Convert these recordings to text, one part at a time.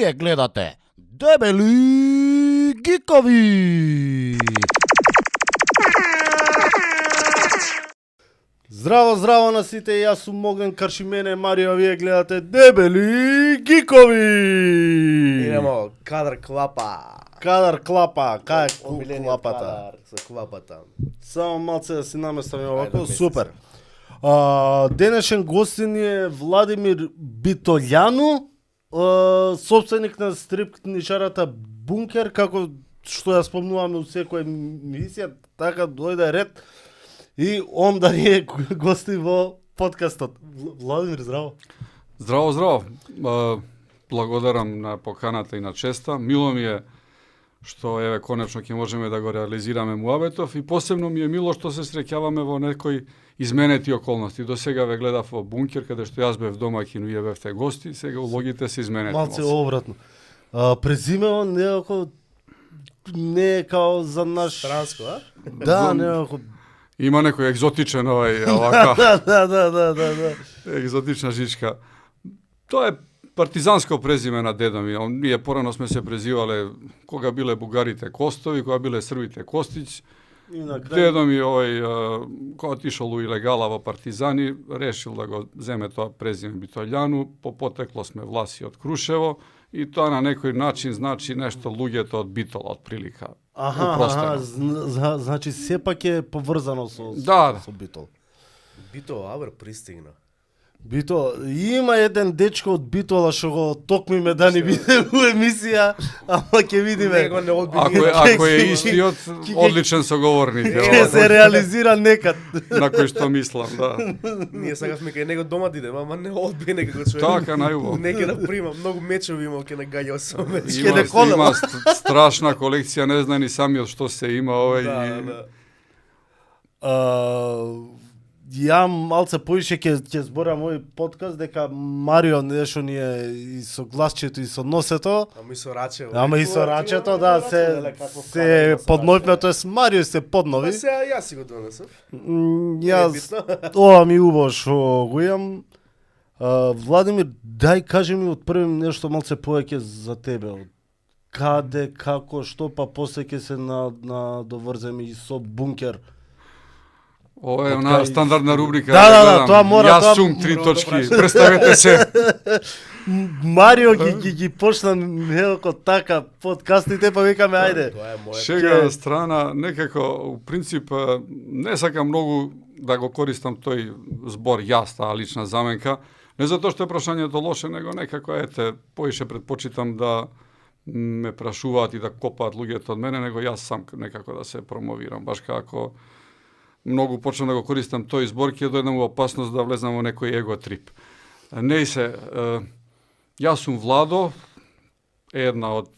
Вие гледате Дебели Гикови! Здраво, здраво на сите, јас сум Могден Каршимене Марио, вие гледате Дебели Гикови! Идемо, кадар клапа. Кадар клапа, кај е Омилениот клапата? кадар со клапата. Само малце да си наместаме Ајде, овако, намести супер. се. Денешен гостин е Владимир Битолјану, собственик на стрип книжарата Бункер, како што ја спомнуваме у секоја емисија, така дојде ред и он да ни е гости во подкастот. Владимир, здраво. Здраво, здраво. Благодарам на поканата и на честа. Мило ми е што еве конечно ќе можеме да го реализираме муабетов и посебно ми е мило што се среќаваме во некои изменети околности. До сега ве гледав во Бункер каде што јас бев домаќин, вие бевте гости, сега улогите се изменети. Малце обратно. Презимево некако не е као за наш... Странско, а? Да, некако... Има некој екзотичен овака, да. екзотична жичка. Тоа е партизанско презиме на дедо ми. Ние порано сме се презивале кога биле бугарите Костови, кога биле србите Костич. И на крај... Дедо ми кога отишол у илегала во партизани, решил да го земе тоа презиме Битолјану. По потекло сме власи од Крушево и тоа на некој начин значи нешто луѓето од Битола од прилика. Значи сепак е поврзано со Да. со Битол. Бито Авр пристигна. Битол, има еден дечко од Битола што го токмиме да ни биде у емисија, ама ќе видиме. Него не одби. Ако е истиот, одличен соговорник. Ќе се реализира некад. На кој што мислам, да. Ние сакавме кај него дома да идеме, ама не одби некако човек. Така, најубаво. Неќе да прима, многу мечеви имал ке нагаѓа со меч. Има страшна колекција, не знае ни самиот што се има овој. Да. Ја малце поише ќе зборам мој подкаст дека Марио нешто ни е и со гласчето и со носето. Ама и со рачето. Ама и со рачето, да, се подновме, тоест Марио се поднови. Сега јас си го донесов. Јас, ова ми убаво што го имам. Владимир, дај кажи ми од први нешто малце повеќе за тебе. Каде, како, што, па после ќе се доврземе и со Бункер. Ова е она стандардна рубрика. Да, тоа мора. Јас сум 3 точки. Представете се. Марио ги почна некако така подкастите, па викаме ајде. Тоа е моја. Шега на страна, некако, у принцип, не сакам многу да го користам тој збор јас, таа лична заменка. Не затоа што е прашањето лоше, него некако, поише предпочитам да ме прашуваат и да копаат луѓето од мене, него јас сам некако да се промовирам. Баш како многу почнам да го користам тој збор, ќе дојдам во опасност да влезам во некој его трип. Не се, јас сум Владо, една од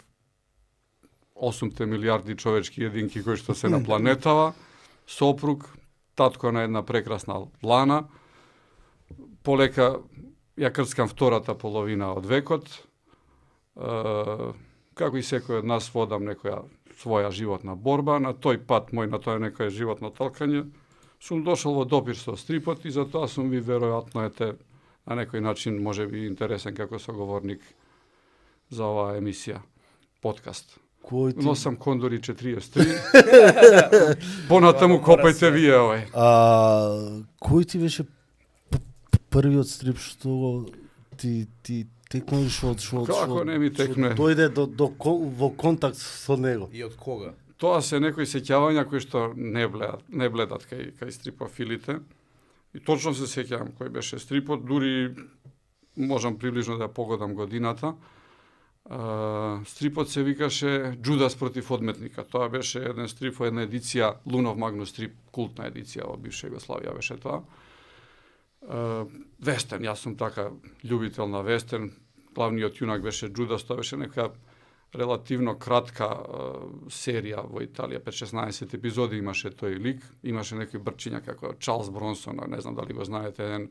8 милиарди човечки единки кои што се на планетава, сопруг, татко на една прекрасна Лана. Полека ја крцкам втората половина од векот. Како и секој од нас водам некоја своја животна борба, на тој пат мој, на тоа некое животно талкање, сум дошол во допир со стрипот и затоа сум ви веројатно на некој начин може би интересен како соговорник за оваа емисија, подкаст. Носам Кондори 43. Понатаму копајте вие овој. Кој ти беше првиот стрип што ти текнеш што Како не ми текне? Дојде во контакт со него. И од кога? Тоа се некои сеќавања кои што не бледат кај стрипофилите. И точно се сеќавам кој беше стрипот, дури можам приближно да погодам годината. Стрипот се викаше Джудас против одметника. Тоа беше еден стрип во една едиција, Лунов Магнус стрип, култна едиција во бивша Југославија беше тоа. Вестерн, јас сум така љубител на вестерн. Главниот јунак беше Джудас, тоа беше нека релативно кратка серија во Италија, 5-16 епизоди имаше тој лик, имаше некои брчиња како Чарлс Бронсон, не знам дали го знаете, еден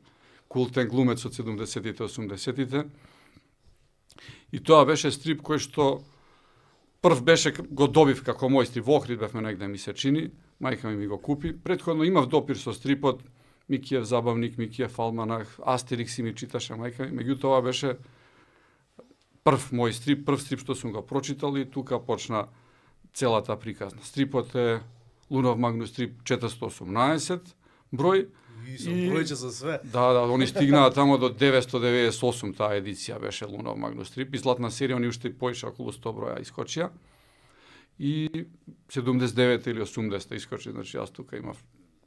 култен глумец од 70-тите, 80-тите. И тоа беше стрип кој што прв беше го добив како мој стрип, во Охрид бевме негде ми се чини, мајка ми го купи. Претходно имав допир со стрипот, Микиев забавник, Микиев алманах, Астерикс ми читаше мајка ми, меѓутоа беше прв стрип што сум го прочитал и тука почна целата приказна. Стрипот е Лунов Магнус стрип 418 број. И со бројче за све. Да, они стигнаа тамо до 998 таа едиција беше Лунов Магнус стрип и златна серија, они уште поише околу 100 броја искочија. И 79 или 80 искочи, значи јас тука имав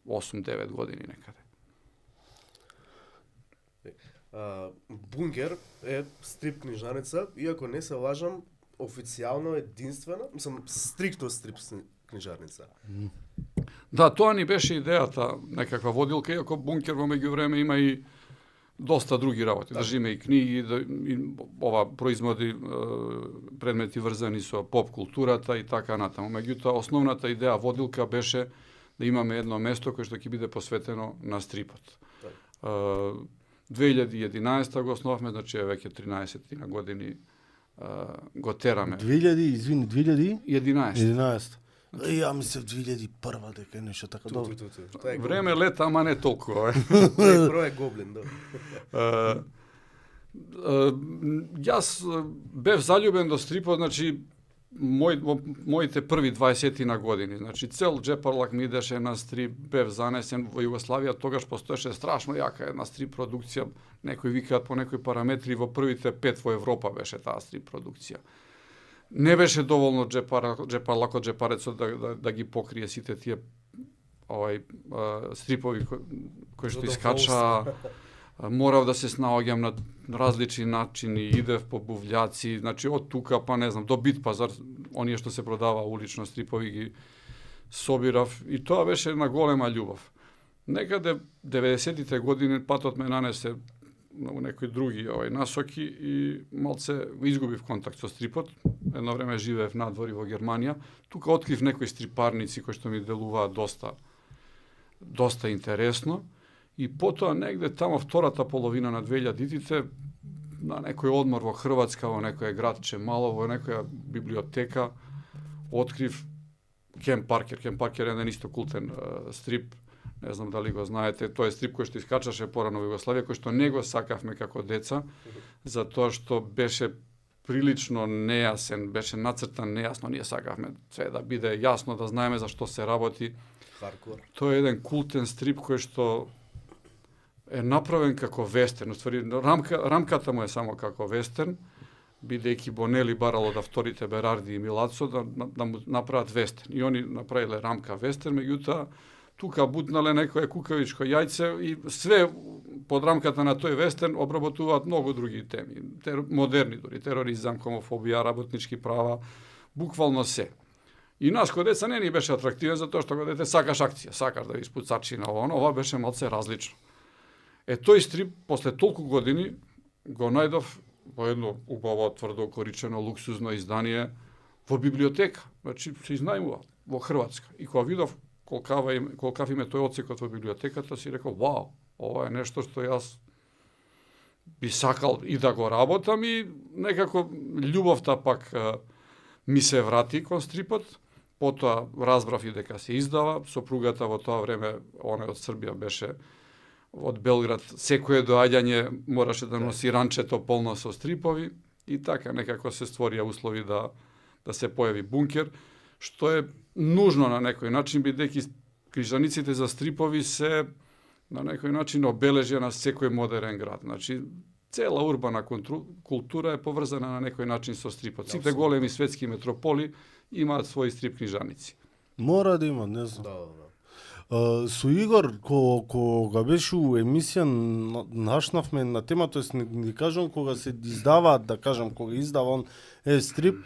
8-9 години некаде. Бункер е стрип книжаница, иако не се лажам, официјално единствена, мислам, стриктно стрип книжарница. Да, тоа ни беше идејата, некаква водилка, иако Бункер во меѓувреме има и доста други работи. Држиме и книги, и ова производи предмети врзани со поп културата и така натаму. Меѓутоа, основната идеја водилка беше да имаме едно место кое што ќе биде посветено на стрипот. 2011 го основавме, значи веќе 13 на години го тераме. 2011? 11. Ја мислев 2001 дека е нешто така добро. Тоа е Време лета, ама не толку. Прво е Гоблин, да. Јас бев заљубен до стрипот, значи моите први 20 на години. Значи цел джепарлак ми идеше на стрип, бев занесен во Југославија, тогаш постоеше страшно јака една стрип продукција. Некои викаат по некои параметри во првите 5 во Европа беше таа стрип продукција. Не беше доволно джепарлакот джепарецот да ги покрие сите тие стрипови кои што искача. Морав да се снаоѓам на различни начини, идев по бувљаци, значи од тука па не знам до Бит пазар, оние што се продава улично стрипови ги собирав и тоа беше една голема љубов. Некаде 90-тите години патот ме нанесе у некои други насоки и малце изгубив контакт со стрипот. Едно време живеев надвори во Германија. Тука открив некои стрипарници кои што ми делуваат доста интересно. И потоа негде тамо втората половина на 2000-тите на некој одмор во Хрватска, во некој градче мало, во некоја библиотека открив Кен Паркер. Кен Паркер е еден исто култен стрип. Не знам дали го знаете, тоа е стрип кој што искачаше порано во Југославија, кој што не го сакавме како деца, затоа што беше прилично нејасен, беше нацртан нејасно, ние сакавме све да биде јасно, да знаеме за што се работи. Хардкор. Тоа е еден култен стрип кој што е направен како вестерн, уствари рамката му е само како вестерн, бидејќи Бонели барало да вторите Берарди и Милацо да му направат вестерн. И они направиле рамка вестерн, меѓутоа тука бутнале некое кукавичко јајце и све под рамката на тој вестерн обработуваат многу други теми. Модерни дури, тероризам, хомофобија, работнички права, буквално се. И нас кој деца не ни беше атрактивен затоа што го дете сакаш акција, сакаш да испуцачи на ова беше малце различно. Тој стрип после толку години го најдов во едно убаво тврдо коричено луксузно издание во библиотека, значи се изнајмува во Хрватска. И кога видов колкав им е тој одсекот во библиотеката, си рекол, вау, ова е нешто што јас би сакал и да го работам и некако љубовта пак ми се врати кон стрипот. Потоа разбрав и дека се издава, сопругата во тоа време, она од Србија беше од Белград, секое доаѓање мораше да носи ранчето полно со стрипови и така некако се створија услови да се појави Бункер, што е нужно на некој начин, бидејќи книжаниците за стрипови се на некој начин обележја на секој модерен град. Значи, цела урбана култура е поврзана на некој начин со стрипот. Сите големи светски метрополи имаат своји стрип книжаници. Мора да има, не знам. Да. Со Игор, кога беше у емисија, нашнавме на тема, тоест не кажам кога се издава, да кажам кога издава он стрип,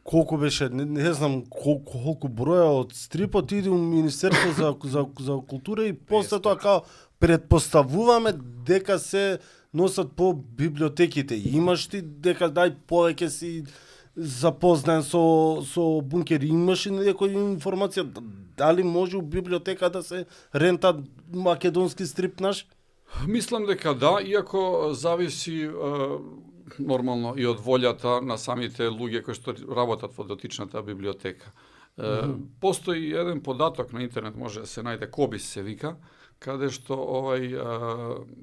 колку беше, не знам колку броја од стрипот иде у Министерство за култура и после тоа као предпоставуваме дека се носат по библиотеките. Имаш ти дека дај повеќе си запознаен со Бункер, имаш ли некоја информација дали може у библиотека да се рента македонски стрип наш? Мислам дека да, иако зависи нормално и од волјата на самите луѓе кои што работат во дотичната библиотека. Постои еден податок на интернет, може да се најде, Кобис се вика, каде што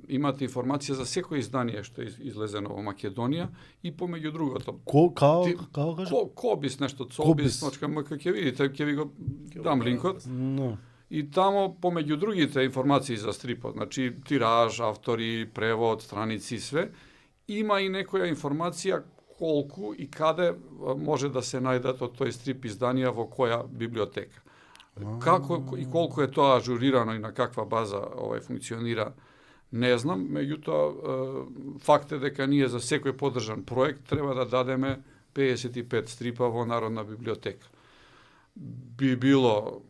имате информација за секој издание што е излезено во Македонија и помеѓу другото. Као кажа? Кобис нешто, Кобис. Cobis.mk, ќе видите, ќе ви го дам линкот. No. И тамо помеѓу другите информации за стрипот, значи тираж, автори, превод, страници, све, има и некоја информација колку и каде може да се најдат од тој стрип изданија во која библиотека. Како и колку е тоа ажурирано и на каква база функционира, не знам, меѓутоа факт е дека ние за секој поддржан проект треба да дадеме 55 стрипа во Народна библиотека. Би било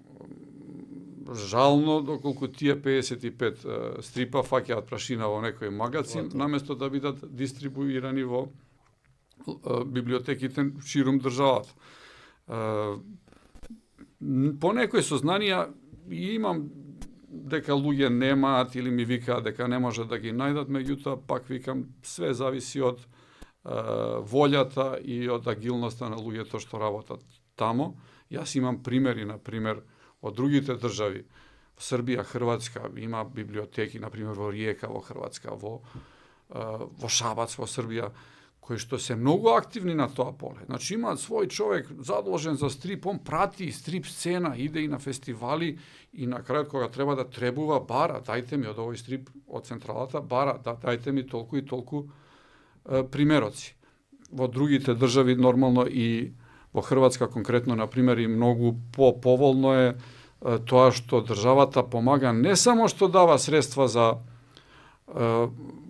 жално доколку тие 55 стрипа фаќаат прашина во некој магазин, наместо да бидат дистрибуирани во библиотеките ширум државата. По некои сознанија имам дека луѓе немаат или ми викаат дека не може да ги најдат, меѓутоа пак викам све зависи од волјата и од агилноста на луѓето што работат тамо. Јас имам примери, на пример, од другите држави. Во Србија, Хрватска има библиотеки, на пример во Риека во Хрватска, во Шабац во Србија, кои што се многу активни на тоа поле. Значи имаат свој човек задолжен за стрип, он прати стрип сцена, иде и на фестивали и на крајот кога треба да требува бара, дајте ми од овој стрип од централата, бара, дајте ми толку и толку примероци. Во другите држави нормално и во Хрватска конкретно, на пример, и многу поволно е тоа што државата помага не само што дава средства за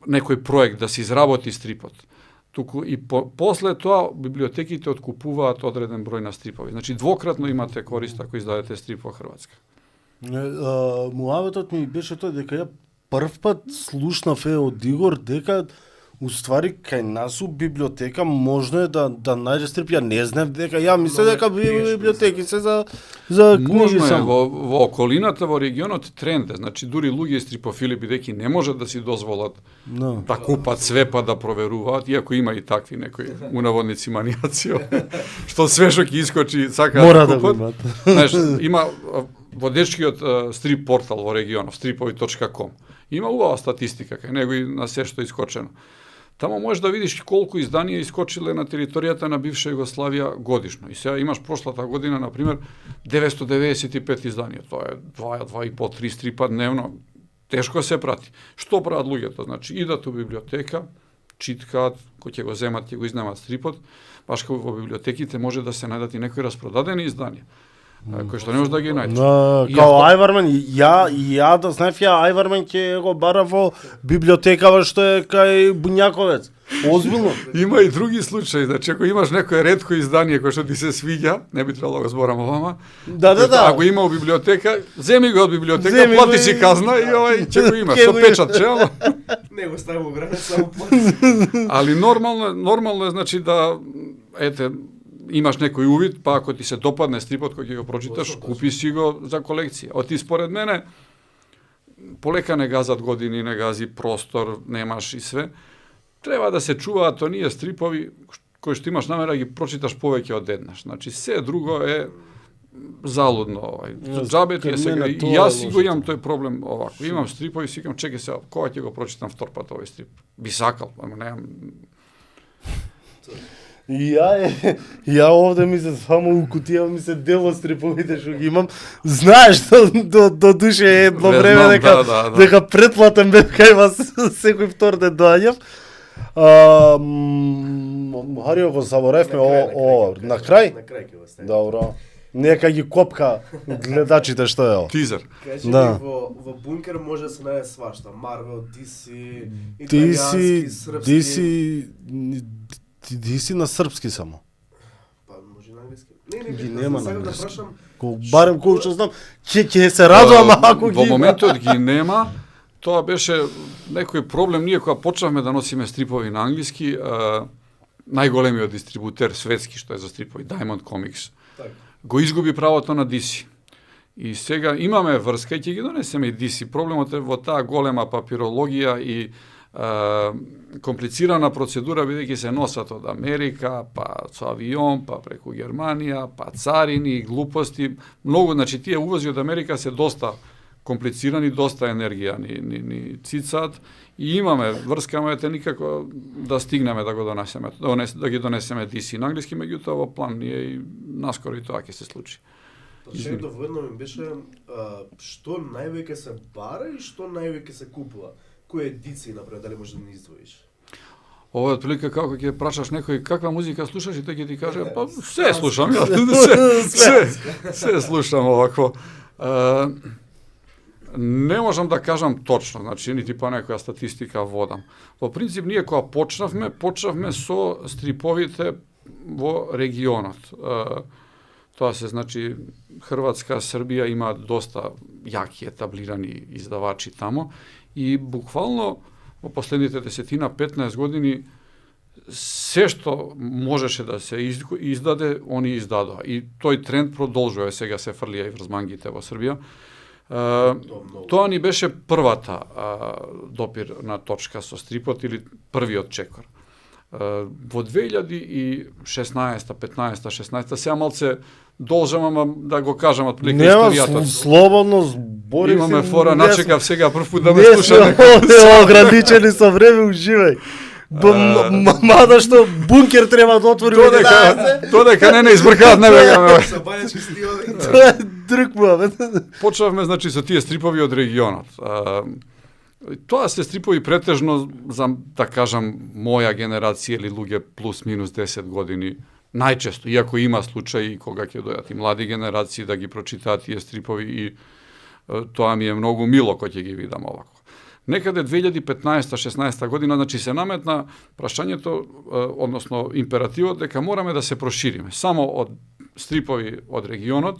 некој проект да се изработи стрипот, туку и после тоа библиотеките откупуваат одреден број на стрипови. Значи двократно имате корист ако издадете стрип во Хрватска. Муаветот ми беше тоа дека ја прв пат слушнав од Игор дека уствари кај нас у библиотека можно е да најде стрип. Ја не знам дека, ја мислам дека библиотеки се за книги Можно е само. во околината, во регионот тренд е, значи дури луѓе стриповили бидејќи не можат да си дозволат да купат све па да проверуваат, иако има и такви некои унаводници манијаци, што све што ќе искочи сака Мора да да го купат. имат. Знаеш, има во дечкиот стрип портал во регионов, stripovi.com. Има убава статистика кај него и на се што искочено. Тамо можеш да видиш колку изданија искочиле на територијата на бивша Југославија годишно. И сега имаш прошлата година, на пример, 995 изданија. Тоа е 2,5-3 стрипа дневно. Тешко се прати. Што прават луѓето? Значи, идат у библиотека, читкаат, кој ќе го земат, ќе го изнемат стрипот, баш како во библиотеките може да се најдат и некои распродадени изданија, кои што не може да ги најдеш. Као Ајварман, ја да знаев Ајварман ќе го бара во библиотекава што е кај Бунјаковец. Озбилно. Има и други случаи, значи ако имаш некое ретко издание кое што ти се свиѓа, не би требало да го зборам овама. Да. Ако има у библиотека, земи го од библиотека, плати си казна и ќе го имаш со печат, ама. Не го стави во граница, само плати. Али нормално е значи да имаш некој увид, па ако ти се допадне стрипот кој ќе го прочиташ, купи си го за колекција. Оти според мене полека не газат години, не гази простор, немаш и све. Треба да се чуваат оние стрипови кои што имаш намера да ги прочиташ повеќе од еднаш. Значи се друго е залудно. Џабе ти е сега. И јас си го имам тој проблем овако. Имам стрипови, си викам чекај сега, кога ќе го прочитам втор пат овој стрип? Би сакал, ама немам. Ја овде ми се само у кутија ми се дело стриповите што ги имам. Знаеш до душе едно време дека претплатен бев кај вас секој втор ден доаѓав. Харио го заборавме на крај. На крај ќе го стави. Добро. Нека ги копка гледачите што е ово. Тизер. Кажи Да. во бункер може да се најде свашта. Марвел, DC, италијански, српски. DC на српски само. Па може на англиски. Не, Ги нема на сакам да англиски. прашам. Барем кој што знам, ќе се радувам ако ги Во има. моментот ги нема. Тоа беше некој проблем. Ние кога почнавме да носиме стрипови на англиски, најголемиот дистрибутер светски што е за стрипови, Diamond Comics, Така. го изгуби правото на DC. И сега имаме врска и ќе ги донесеме и DC. Проблемот е во таа голема папирологија и комплицирана процедура, бидејќи се носат од Америка, па со авион, па преку Германија, па царини, глупости. Многу, значи тие увози од Америка се доста комплицирани, доста енергија ни цицаат и имаме, врскаме те никако да стигнеме да го донесеме, да ги донесеме DC на англиски, меѓутоа во план ние и наскоро и тоа ќе се случи. Прашањето воедно ми беше што највеќе се бара и што највеќе се купува. Кои едиции, например, дали можеш да ни издвоиш? Ова е отприлика како ќе прашаш некој каква музика слушаш и тој ќе ти каже па се слушам ја. се слушам овакво. Не можам да кажам точно, значи нити па некоја статистика водам. Во принцип ние кога почнавме со стриповите во регионот. Тоа се значи Хрватска, Србија има доста јаки етаблирани издавачи тамо и буквално во последните 10-15 години се што можеше да се издаде, они издадоа. И тој тренд продолжува, сега се фрлија и врз мангите во Србија. Тоа ни беше првата допир на точка со стрипот или првиот чекор. Во 2016, 15, 16, сега малце должам, ама да го кажам отприлика историјата. Нема, слободно збори. Имаме фора, начекав сега прв пат да ме слуша некој. Ограничени со време, уживај. Мада што бункер треба да отвори. Тоа дека не избркаат, не бегаме. Со бајачки стилови. Тоа е друг муабет. Почнавме значи со тие стрипови од регионот. Тоа се стрипови претежно за, да кажам, моја генерација или луѓе плюс минус 10 години. Најчесто, иако има случаи кога ќе дојдат и млади генерации да ги прочитаат тие стрипови и тоа ми е многу мило кога ќе ги видам овако. Некаде 2015-16 година, значи се наметна прашањето, односно императивот дека мораме да се прошириме. Само од стрипови од регионот,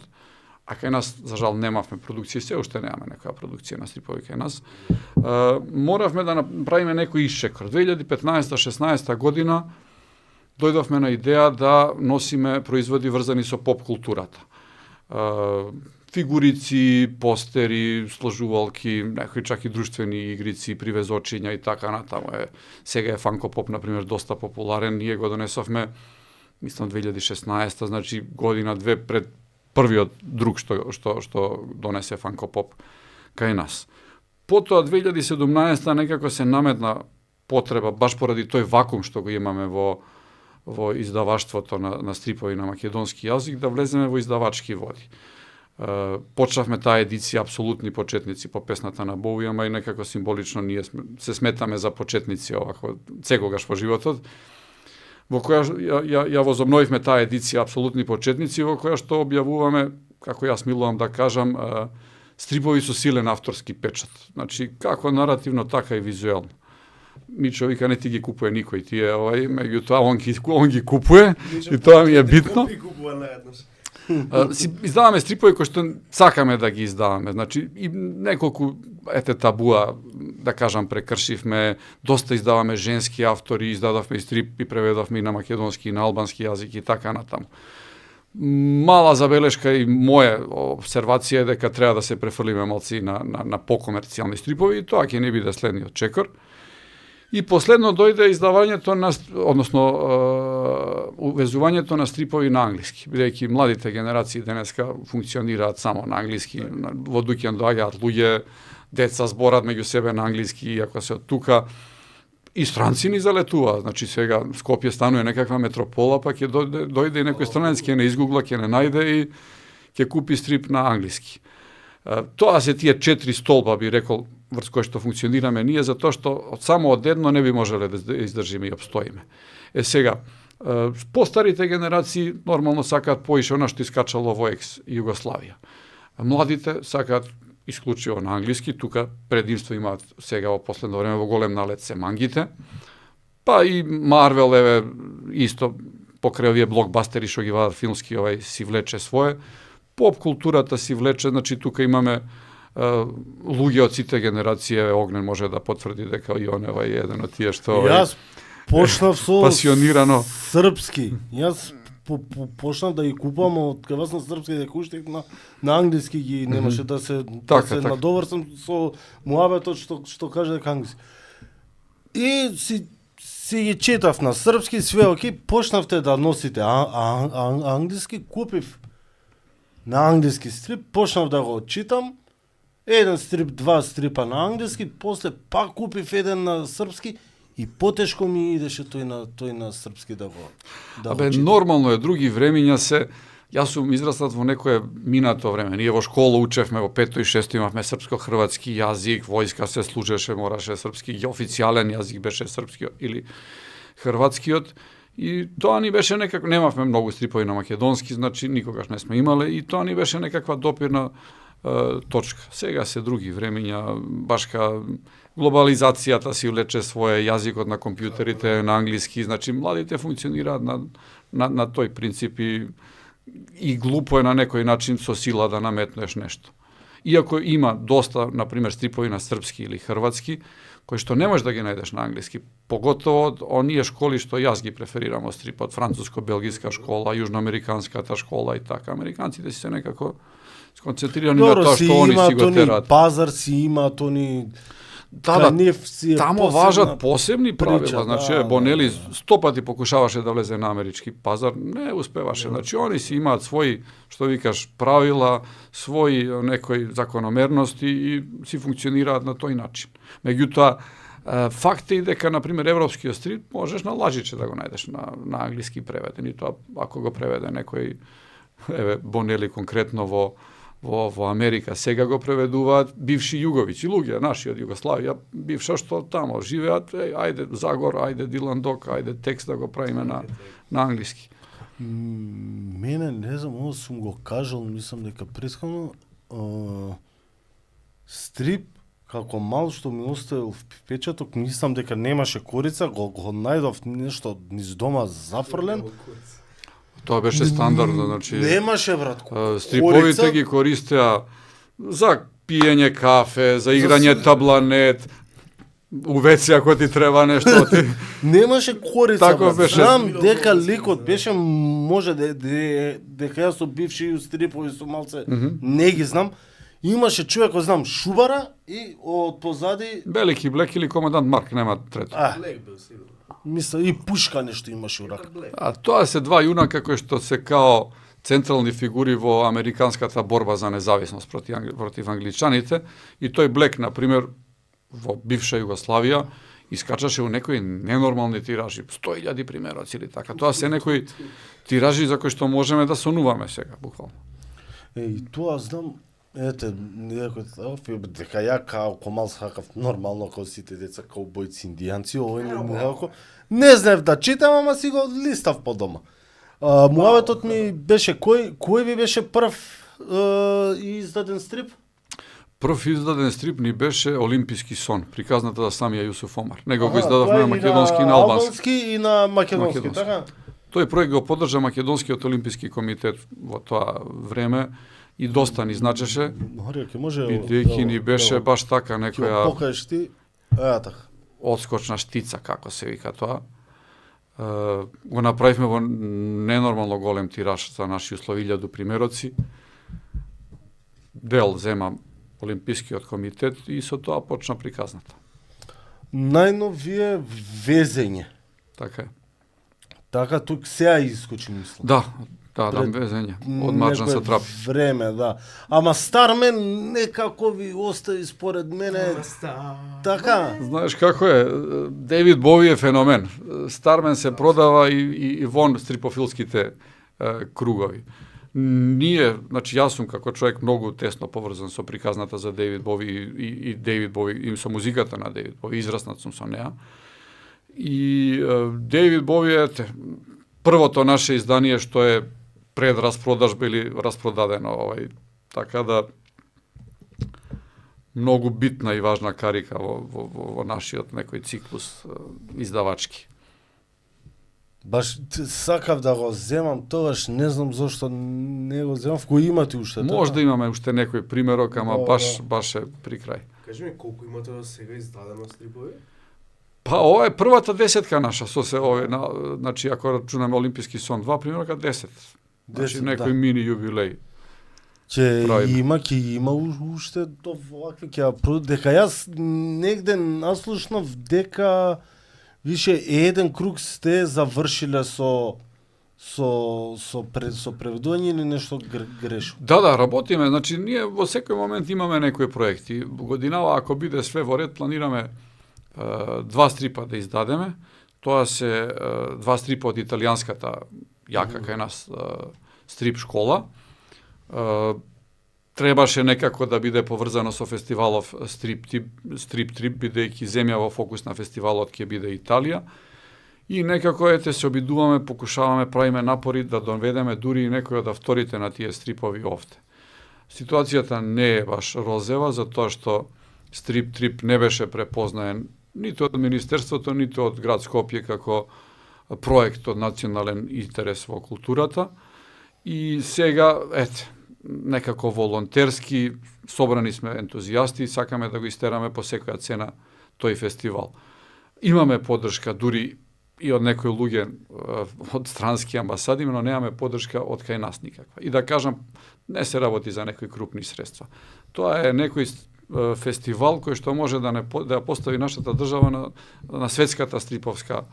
а кај нас, за жал, немавме продукција, се уште немаме некоја продукција на стрипови кај нас, моравме да направиме некој исчекор. 2015-16 година дојдовме на идеја да носиме производи врзани со поп културата. Фигурици, постери, сложувалки, некои чак и друштвени игрици, привезочиња и така натаму. Сега е фанко поп, например, доста популарен. Ние го донесовме, мислам, 2016, значи година-две пред првиот друг што донесе фанко поп кај нас. Потоа 2017 некако се наметна потреба, баш поради тој вакуум што го имаме во издаваштвото на стрипови на македонски јазик, да влеземе во издавачки води. Почнавме таа едиција апсолутни почетници по песната на Боуи, ама и некако символично ние се сметаме за почетници овако секогаш во животот, во која ја возобновивме таа едиција апсолутни почетници, во која што објавуваме, како јас милувам да кажам, стрипови со силен авторски печат. Значи, како наративно, така и визуелно. Мичо вика, не ти ги купуе никој, тие, меѓутоа он ги купуе и тоа ми е битно. Издаваме стрипови кои што сакаме да ги издаваме. Значи, и неколку табуа, да кажам, прекршивме, доста издаваме женски автори, издадовме и стрип и преведовме и на македонски и на албански јазик и така натаму. Мала забелешка и моја обсервација е дека треба да се префрлиме малци на покомерцијални стрипови и тоа ќе не биде следниот чекор. И последно дојде издавањето на, односно увезувањето на стрипови на англиски, бидејќи младите генерации денеска функционираат само на англиски, во дуќан доаѓаат луѓе, деца зборат меѓу себе на англиски, иако се од тука и странци ни залетуваат. Значи сега Скопје станува некаква метропола, па ќе дојде и некој странец ќе не изгугла, ќе не најде и ќе купи стрип на англиски. Тоа се тие 4 столба, би рекол, врз кој што функционираме ние, затоа што само од едно не би можеле да издржиме и обстоиме. Сега, постарите генерации нормално сакаат поише она што искачало во екс Југославија. Младите сакаат исклучиво на англиски, тука предимство имаат сега во последно време во голем налет се мангите, па и Марвел, исто покрај овие блокбастери што ги вадат филмски, си влече свое. Поп културата си влече, значи тука имаме луѓе од сите генерации, Огнен може да потврди дека и он е еден од тие што Јас почнав со пасионирано српски. Јас почнав да ги купувам од кај вас на српски, дека уште на англиски ги немаше да се надоврсам со муабетот што каже дека англиски. И си ги читав на српски, све оки, почнавте да носите англиски, купив на англиски стрип, почнав да го читам. еден стрип, два стрипа на англиски, после пак купив еден на српски и потешко ми идеше тој на српски да го Абе, читам. нормално е, други времења се. Јас сум израснат во некое минато време. Ние во школа учевме, во 5 и 6 имавме српско-хрватски јазик, војска се служеше, мораше српски, и официјален јазик беше српски или хрватскиот. И тоа ни беше некако, немавме многу стрипови на македонски, значи никогаш не сме имале, и тоа ни беше некаква допирна точка. Сега се други времења, башка глобализацијата си улече своје јазикот на компјутерите, на англиски, значи младите функционираат на тој принцип и глупо е на некој начин со сила да наметнеш нешто. Иако има доста, например, стрипови на српски или хрватски, кои што не можеш да ги најдеш на англиски, поготово од оние школи што јас ги преферирам од стрипот, француско-белгиска школа, јужноамериканската школа и така. Американците си се некако сконцентрирани на тоа што они си го терат. Пазар си има, тони Да, Канев си е тамо посебна важат посебни правила, прича, значи да, Бонели да. 100 пати покушаваше да влезе на амерички пазар, не успеваше. Значи они си имаат своји, што викаш, правила, своји некои закономерности и си функционираат на тој начин. Меѓутоа, факт е дека, например, европскиот стрип можеш на лажиче да го најдеш на англиски преведен, и тоа ако го преведе некој, еве, Бонели конкретно во Америка, сега го преведуваат бивши југовици, луѓе наши од Југославија, бивша што тамо живеат, ајде Загор, ајде Дилан Док, ајде текст да го правиме на англиски. Мене, не знам, ово сум го кажал, мислам дека претходно, стрип, како мал што ми оставил впечаток, мислам дека немаше корица, го најдов нешто низ дома зафрлен. Тоа беше стандардно, значи Немаше, брат, стриповите корица. ги користеа за пиење кафе, за играње табланет, у веце ако ти треба нешто, ти Немаше корица, Тако брат. беше. Знам дека ликот беше, може дека јас со бивши стрипови со малце, не ги знам. Имаше човек, кој знам, Шубара и од позади, Белики Блек или командант Марк, нема трето. Блек бил сигурно. мисля, и пушка нешто имаше у рака. Блек. А тоа се два јунака кои што се као централни фигури во американската борба за независност против англичаните, и тој Блек, на пример, во бивша Југославија, искачаше у некои ненормални тиражи, 100.000 примероци или така. Тоа се некои тиражи за кои што можеме да сонуваме сега, буквално. И тоа знам, ете, некој дека ја како мал сакав нормално како сите деца каубојци индијанци, овој некако не знаев да читам, ама си го листав по дома. Муаветот ми беше кој ви беше прв издаден стрип? Прв издаден стрип ни беше Олимписки сон, приказната за самија Јусуф Омар. Него го Аха, издадовме тоа на е и македонски и на албански. албански и на македонски, Македонски. така? Тој проект го поддржа Македонскиот олимписки комитет во тоа време и доста ни значеше. Марија, ќе може Бидејќи ни беше баш така ќе некоја покажеш ти. Така. одскочна штица, како се вика тоа. Го направивме во ненормално голем тираж за наши услови, 1000 примероци. Дел зема Олимпискиот комитет и со тоа почна приказната. Најновие везење. Така е. Така, тук сега искочи, мислам. Да, Пред везење. Од марџан Некое се трапи. време, да. Ама Стармен некако ви остави според мене така. Знаеш како е, Девид Бови е феномен. Стармен се продава и вон стриповилските кругови. Ние, значи јас сум како човек многу тесно поврзан со приказната за Девид Бови и Девид Бови и со музиката на Девид Бови, израснат сум со неа. И Девид Бови е првото наше издание што е пред распродажба или распродадено така да многу битна и важна карика во нашиот некој циклус издавачки. Баш сакав да го земам, тогаш не знам зошто не го земав, кој имате уште. Може да имаме уште некој примерок, ама Да, баш е при крај. Кажи ми, колку имате до сега издадено стрипови? Па ова е првата десетка наша, со се значи ако рачунаме Олимписки сон 2 примерока 10. Значи 10, некој да. мини јубилеј. Ќе има уште до вакви дека јас негде наслушнав дека више еден круг сте завршиле со со преведување или нешто грешно? Да, работиме, значи ние во секој момент имаме некои проекти. Годинава, ако биде све во ред, планираме 2 стрипа да издадеме. Тоа се 2 стрипа од италијанската јака кај нас стрип школа. Требаше некако да биде поврзано со фестивалов стрип трип, бидејќи земја во фокус на фестивалот ќе биде Италија. И некако се обидуваме, покушаваме, правиме напори да доведеме дури и некои од авторите на тие стрипови овде. Ситуацијата не е баш розева, затоа што стрип трип не беше препознаен ниту од Министерството, ниту од град Скопје како проект од национален интерес во културата. И сега, некако волонтерски, собрани сме ентузијасти и сакаме да го истераме по секоја цена тој фестивал. Имаме поддршка дури и од некои луѓе од странски амбасади, но немаме поддршка од кај нас никаква. И да кажам, не се работи за некои крупни средства. Тоа е некој фестивал кој што може да ја постави нашата држава на светската стриповска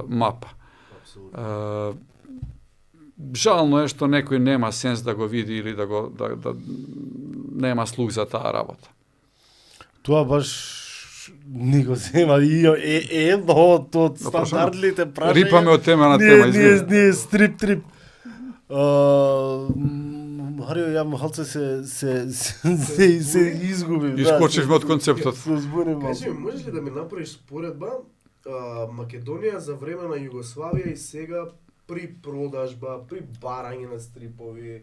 мапа. Жално е што некој нема сенс да го види или да нема слух за таа работа. Тоа баш не го зема и едно од стандардните прашања. Рипаме од тема на тема, извини. Ние стрип трип. Марио, ја малце се изгубив. Искочивме од концептот. Кажи ми, можеш ли да ми направиш споредба Македонија за време на Југославија и сега при продажба, при барање на стрипови,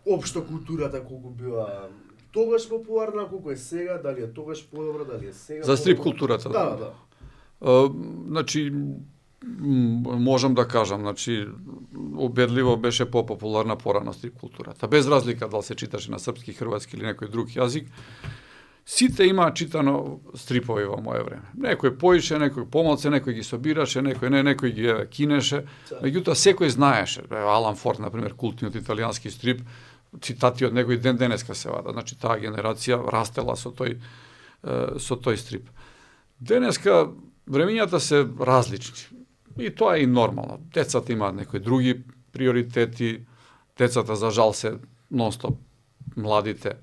општо културата колку била тогаш популарна, колку е сега, дали е тогаш подобра, дали е сега. За стрип културата. Да. Значи можам да кажам, значи убедливо беше популарна порано стрип културата. Без разлика дали се читаше на српски, хрватски или некој друг јазик. Сите имаа читано стрипови во моје време. Некој поише, некој помалце, некој ги собираше, некој не, некој ги кинеше. Меѓутоа секој знаеше. Алан Форд, на пример, култниот италијански стрип, цитати од него и ден денеска се вада. Значи таа генерација растела со тој стрип. Денеска времињата се различни. И тоа е и нормално. Децата имаат некои други приоритети. Децата за жал се нонстоп младите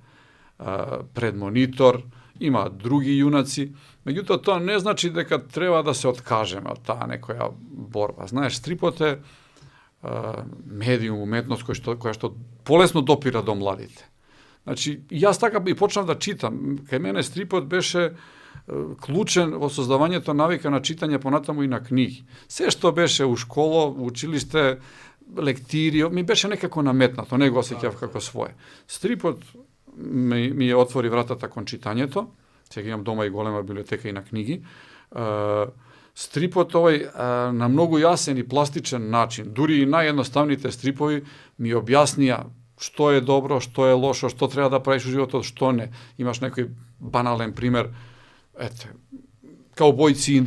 пред монитор, имаат други јунаци. Меѓутоа тоа не значи дека треба да се откажеме од таа некоја борба. Знаеш, стрипот е медиум, уметност која што полесно допира до младите. Значи, јас така и почнав да читам. Кај мене стрипот беше клучен во создавањето навика на читање понатаму и на книги. Се што беше у школа, у училиште, лектири, ми беше некако наметнато, не го осеќав како свое. Стрипот ми ја отвори вратата кон читањето. Сега имам дома и голема библиотека и на книги. Стрипот на многу јасен и пластичен начин, дури и наједноставните стрипови ми објаснија што е добро, што е лошо, што треба да правиш во животот, што не. Имаш некој банален пример, каубојци и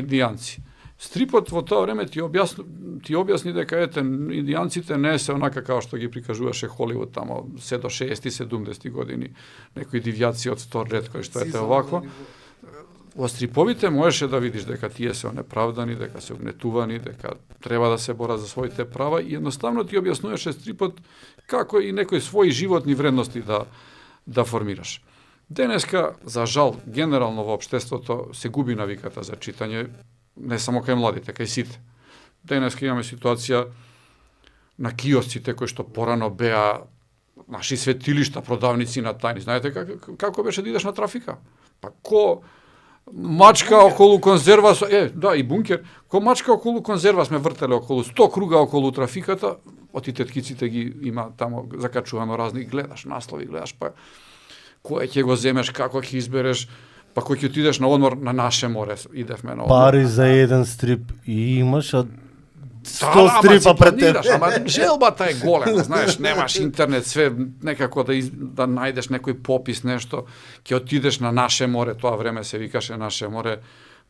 индијанци. Стрипот во тоа време ти објасни дека индијанците не се онака како што ги прикажуваше Холивуд тамо се до 60-70 години, некои дивјаци од втор ред кои што овакво. Во стриповите можеше да видиш дека тие се онеправдани, дека се угнетувани, дека треба да се борат за своите права и едноставно ти објаснуваше стрипот како и некои своји животни вредности да формираш. Денеска, за жал, генерално во општеството се губи навиката за читање, не само кај младите, кај сите. Денеска имаме ситуација на киосците кои што порано беа наши светилишта, продавници на тајни. Знаете како беше да идеш на трафика? Па ко мачка околу конзерва, и бункер, ко мачка околу конзерва сме вртеле околу 100 круга околу трафиката, оти теткиците ги има тамо закачувано разни, гледаш наслови, гледаш па кој ќе го земеш, како ќе избереш, па кој ќе отидеш на одмор на наше море, идевме на одмор. Пари за еден стрип и имаш 100 стрипа пред тебе. Ама желбата е голема, знаеш, немаш интернет, све некако да најдеш некој попис, нешто, ќе отидеш на наше море, тоа време се викаше наше море,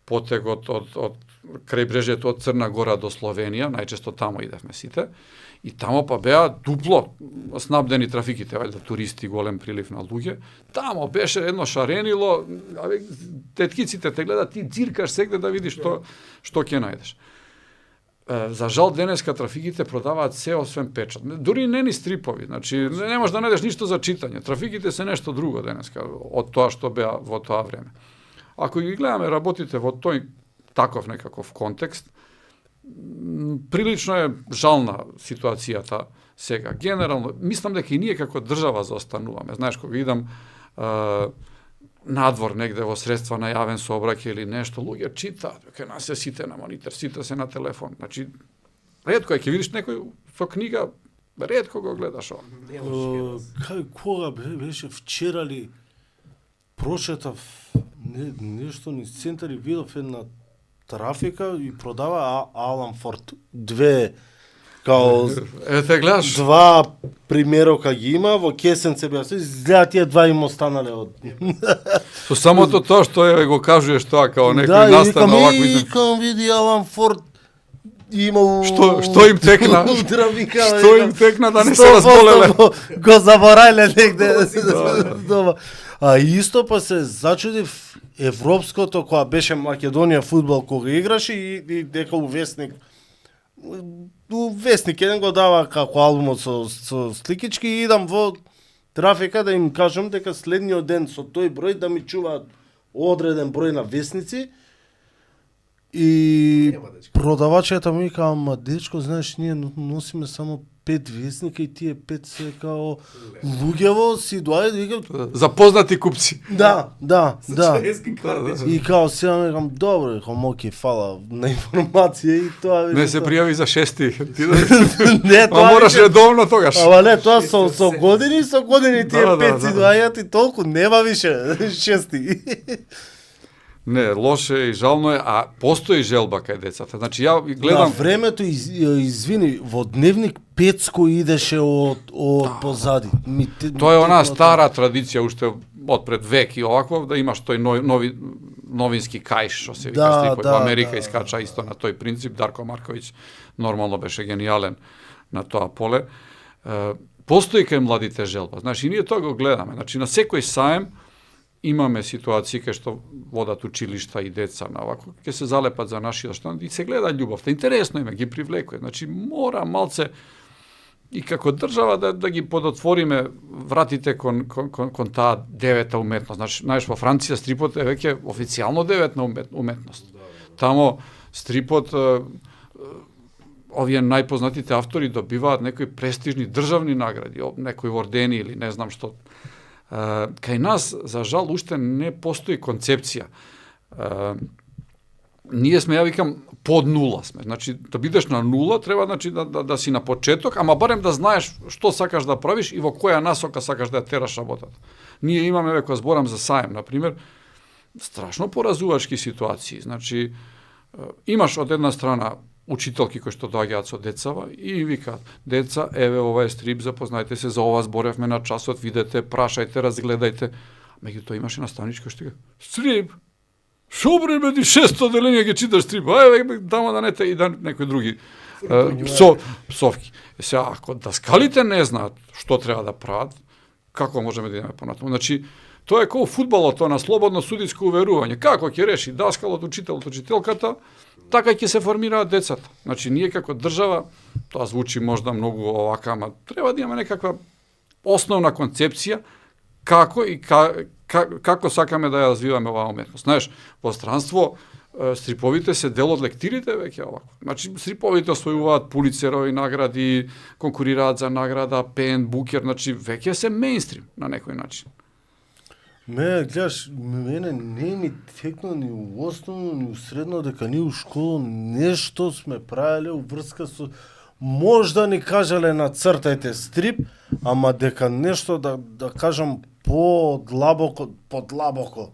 потегот од крајбрежјето од Црна Гора до Словенија, најчесто тамо идевме сите, и тамо па беа дупло снабдени трафиките, вајде туристи, голем прилив на луѓе. Тамо беше едно шаренило, теткиците те гледат, ти дзиркаш сегде да видиш што ќе најдеш. За жал денеска трафиките продаваат се освен печат. Дури не ни стрипови, значи не можеш да најдеш ништо за читање. Трафиките се нешто друго денеска од тоа што беа во тоа време. Ако ги гледаме работите во тој таков некаков контекст, прилично е жална ситуацијата сега. Генерално, мислам дека и ние како држава заостануваме. Знаеш, кога идам надвор негде во средства на јавен сообраќај или нешто, луѓе читаат, кај нас се сите на монитор, сите се на телефон. Значи, ретко е, ќе видиш некој со книга, ретко го гледаш ова. Кога беше вчера ли прочетав нешто низ центар и видов една трафика и продава Алан Форд. Две као Ете гледаш, два примерока ги има, во кесенце беа се, изгледа тие два им останале од... со самото тоа што го кажуваш тоа као некој Да, и настан викам, овако викам, види Алан Форд имал... Што им текна? Утравика, Што им текна да не се разболеле? Го заборајле негде дома. А исто па се зачудив европското кога беше Македонија фудбал кога играше и дека Вестник еден го дава како албумот со сликички и идам во трафика да им кажам дека следниот ден со тој број да ми чуваат одреден број на вестници и продавачата ми вика, ама дечко, знаеш, ние носиме само 5 вестника и тие 5 се као луѓево си доаѓаат и викам Запознати купци. да. Чески картички. И као сега ми викам, добро, викам, оке, фала на информација и тоа... Не се пријави за 6-ти. Не, А тоа мораш више- редовно тогаш. Ама не, тоа со години тие Да, да, пет си да. доаѓаат и толку, нема више шести. Не, лоше и жално е, а постои желба кај децата. Значи ја На гледам времето, извини, во дневник Пецко идеше од позади. Тоа е она стара традиција уште од пред век и овакво да имаш тој новински кајш што се вика Да, стрипови. да, Во Америка да. искача исто на тој принцип. Дарко Марковиќ нормално беше гениален на тоа поле. Постои кај младите желба. Значи ние тоа го гледаме. Значи на секој саем имаме ситуации кај што водат училишта и деца на овако, ќе се залепат за нашиот што и се гледа љубовта. Интересно им е, ги привлекува. Значи мора малце и како држава да ги подотвориме вратите кон таа девета уметност. Значи, знаеш, во Франција стрипот е веќе официјално деветна уметност. Тамо стрипот овие најпознатите автори добиваат некои престижни државни награди, некои ордени или не знам што. Кај нас, за жал, уште не постои концепција. Ние сме, ја викам, под нула сме. Значи, да бидеш на нула, треба значи, да си на почеток, ама барем да знаеш што сакаш да правиш и во која насока сакаш да ја тераш работата. Ние имаме, кога зборам за саем, например, страшно поразувачки ситуации. Значи, имаш од една страна учителки кои што доаѓаат со децава и викаат, деца, еве ова е стрип, запознајте се, за ова зборевме на часот, видете, прашајте, разгледајте. Меѓутоа имаше наставничка што стрип, шо бреме ти 600 делења ги читаш стрип, ајде тамо да нете и да некои други псовки. Сега, ако даскалите не знаат што треба да прават, како можеме да идеме понатаму? Значи, тоа е како фудбалот, тоа на слободно судиско уверување. Како ќе реши даскалот, учителот, учителката, така ќе се формираат децата. Значи, ние како држава, тоа звучи можда многу овака, ама треба да имаме некаква основна концепција како и како сакаме да ја развиваме оваа уметност. Знаеш, во странство стриповите се дел од лектирите веќе овако. Значи, стриповите освојуваат Пулицерови награди, конкурираат за награда, Пен, Букер, значи веќе се мејнстрим на некој начин. Гледаш, мене не ми текна ни у основно, ни у средно, дека ни у школа нешто сме правеле у врска со... Можда ни кажале нацртајте стрип, ама дека нешто да кажам подлабоко.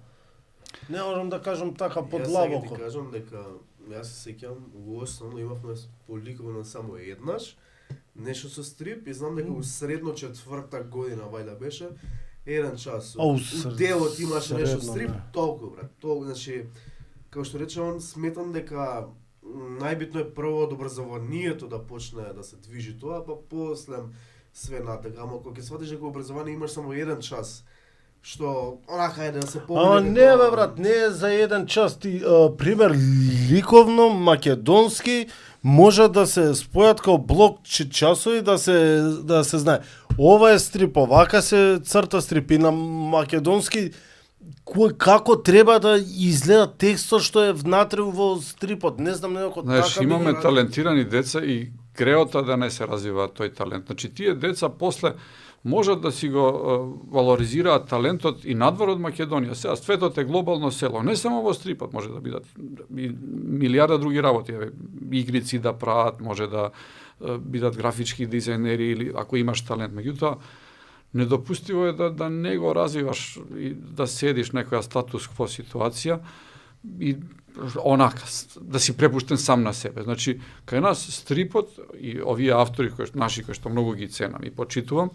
Не можам да кажам така подлабоко. Јас сега ти кажам дека јас се сеќавам во основно имавме публикувано само еднаш нешто со стрип и знам дека у средно четврта година вајда беше еден час. У делот имаше нешто средно, стрип, не. толку брат. Толку, значи како што рече он, сметам дека најбитно е прво од образованието да почне да се движи тоа, па после све натака. Ама кога ќе сватиш дека образование имаш само еден час што онака е да се Ама помине. не бе брат, не е за еден час ти пример ликовно македонски може да се спојат као блок часови да се знае. Ова е стрип, овака се црта стрип и на македонски како треба да изгледа текстот што е внатре во стрипот. Не знам некако Знаеш, така имаме би ги- талентирани деца и греота да не се развива тој талент. Значи, тие деца после можат да си го валоризираат талентот и надвор од Македонија. Сега, светот е глобално село. Не само во стрипот, може да бидат и милиарда други работи. Еве, игрици да прават, може да бидат графички дизајнери или ако имаш талент. Меѓутоа, недопустиво е да не го развиваш и да седиш некоја статус кво ситуација и онака, да си препуштен сам на себе. Значи, кај нас стрипот и овие автори наши кои што многу ги ценам и почитувам,